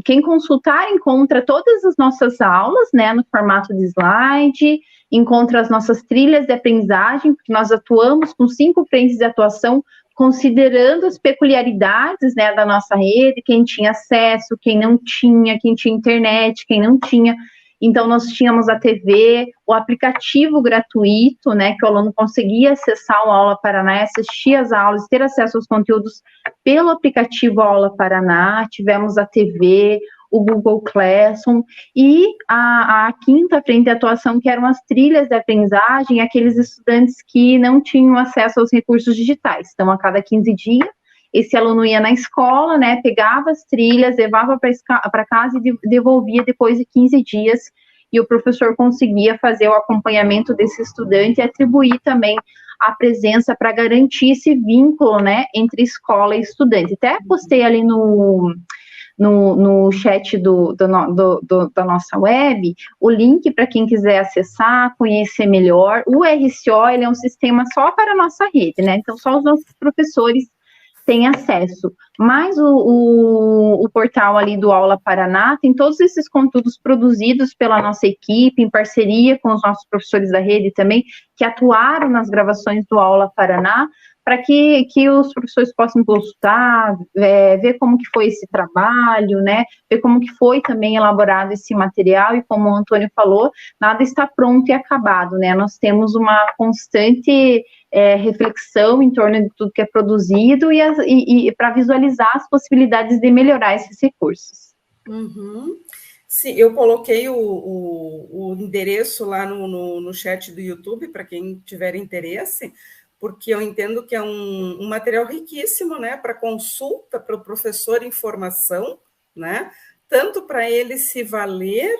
quem consultar encontra todas as nossas aulas, né, no formato de slide, encontra as nossas trilhas de aprendizagem, porque nós atuamos com 5 frentes de atuação, considerando as peculiaridades, né, da nossa rede, quem tinha acesso, quem não tinha, quem tinha internet, quem não tinha. Então, nós tínhamos a TV, o aplicativo gratuito, né, que o aluno conseguia acessar o Aula Paraná, assistir às aulas, ter acesso aos conteúdos pelo aplicativo Aula Paraná. Tivemos a TV, o Google Classroom, e a 5ª frente de atuação, que eram as trilhas de aprendizagem, aqueles estudantes que não tinham acesso aos recursos digitais. Então, a cada 15 dias, esse aluno ia na escola, né, pegava as trilhas, levava para casa e devolvia depois de 15 dias, e o professor conseguia fazer o acompanhamento desse estudante e atribuir também a presença para garantir esse vínculo, né, entre escola e estudante. Até postei ali no chat da nossa web, o link para quem quiser acessar, conhecer melhor. O RCO, ele é um sistema só para a nossa rede, né? Então, só os nossos professores têm acesso. Mas o portal ali do Aula Paraná tem todos esses conteúdos produzidos pela nossa equipe, em parceria com os nossos professores da rede também, que atuaram nas gravações do Aula Paraná, para que os professores possam consultar, ver como que foi esse trabalho, né, ver como que foi também elaborado esse material, e como o Antônio falou, nada está pronto e acabado, né, nós temos uma constante reflexão em torno de tudo que é produzido e para visualizar as possibilidades de melhorar esses recursos. Uhum. Sim, eu coloquei o endereço lá no chat do YouTube, para quem tiver interesse, porque eu entendo que é um material riquíssimo, né, para consulta, para o professor em formação, né, tanto para ele se valer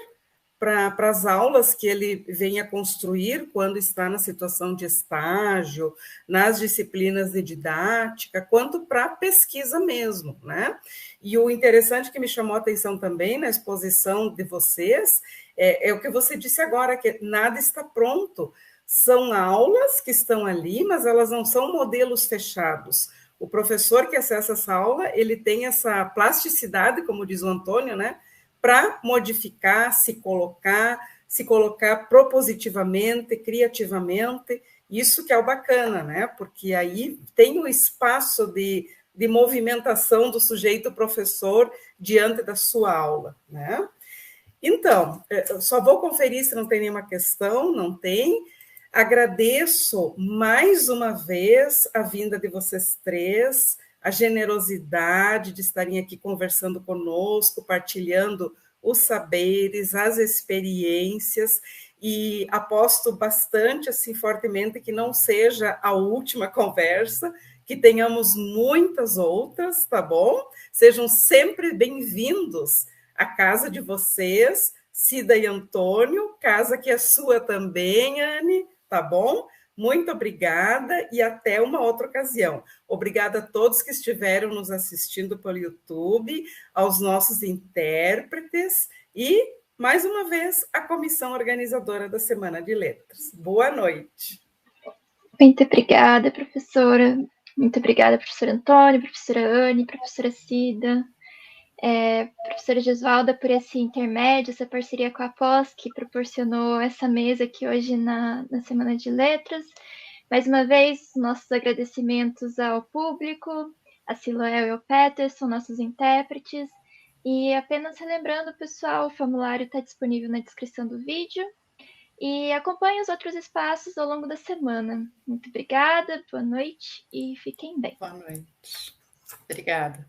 para as aulas que ele venha construir quando está na situação de estágio, nas disciplinas de didática, quanto para a pesquisa mesmo, né? E o interessante que me chamou a atenção também na exposição de vocês é o que você disse agora, que nada está pronto. São aulas que estão ali, mas elas não são modelos fechados. O professor que acessa essa aula, ele tem essa plasticidade, como diz o Antônio, né? Para modificar, se colocar propositivamente, criativamente, isso que é o bacana, né? Porque aí tem o espaço de movimentação do sujeito professor diante da sua aula, né? Então, eu só vou conferir se não tem nenhuma questão, não tem. Agradeço mais uma vez a vinda de vocês 3, a generosidade de estarem aqui conversando conosco, partilhando os saberes, as experiências, e aposto bastante, assim, fortemente, que não seja a última conversa, que tenhamos muitas outras, tá bom? Sejam sempre bem-vindos à casa de vocês, Cida e Antônio, casa que é sua também, Anne, tá bom? Muito obrigada e até uma outra ocasião. Obrigada a todos que estiveram nos assistindo pelo YouTube, aos nossos intérpretes e, mais uma vez, à comissão organizadora da Semana de Letras. Boa noite. Muito obrigada, professora. Muito obrigada, professor Antônio, professora Anne, professora Cida. Professora Gesualda, por esse intermédio, essa parceria com a POS, que proporcionou essa mesa aqui hoje na Semana de Letras. Mais uma vez, nossos agradecimentos ao público, a Siloel e ao Peterson, nossos intérpretes. E apenas relembrando, pessoal, o formulário está disponível na descrição do vídeo. E acompanhe os outros espaços ao longo da semana. Muito obrigada, boa noite e fiquem bem. Boa noite. Obrigada.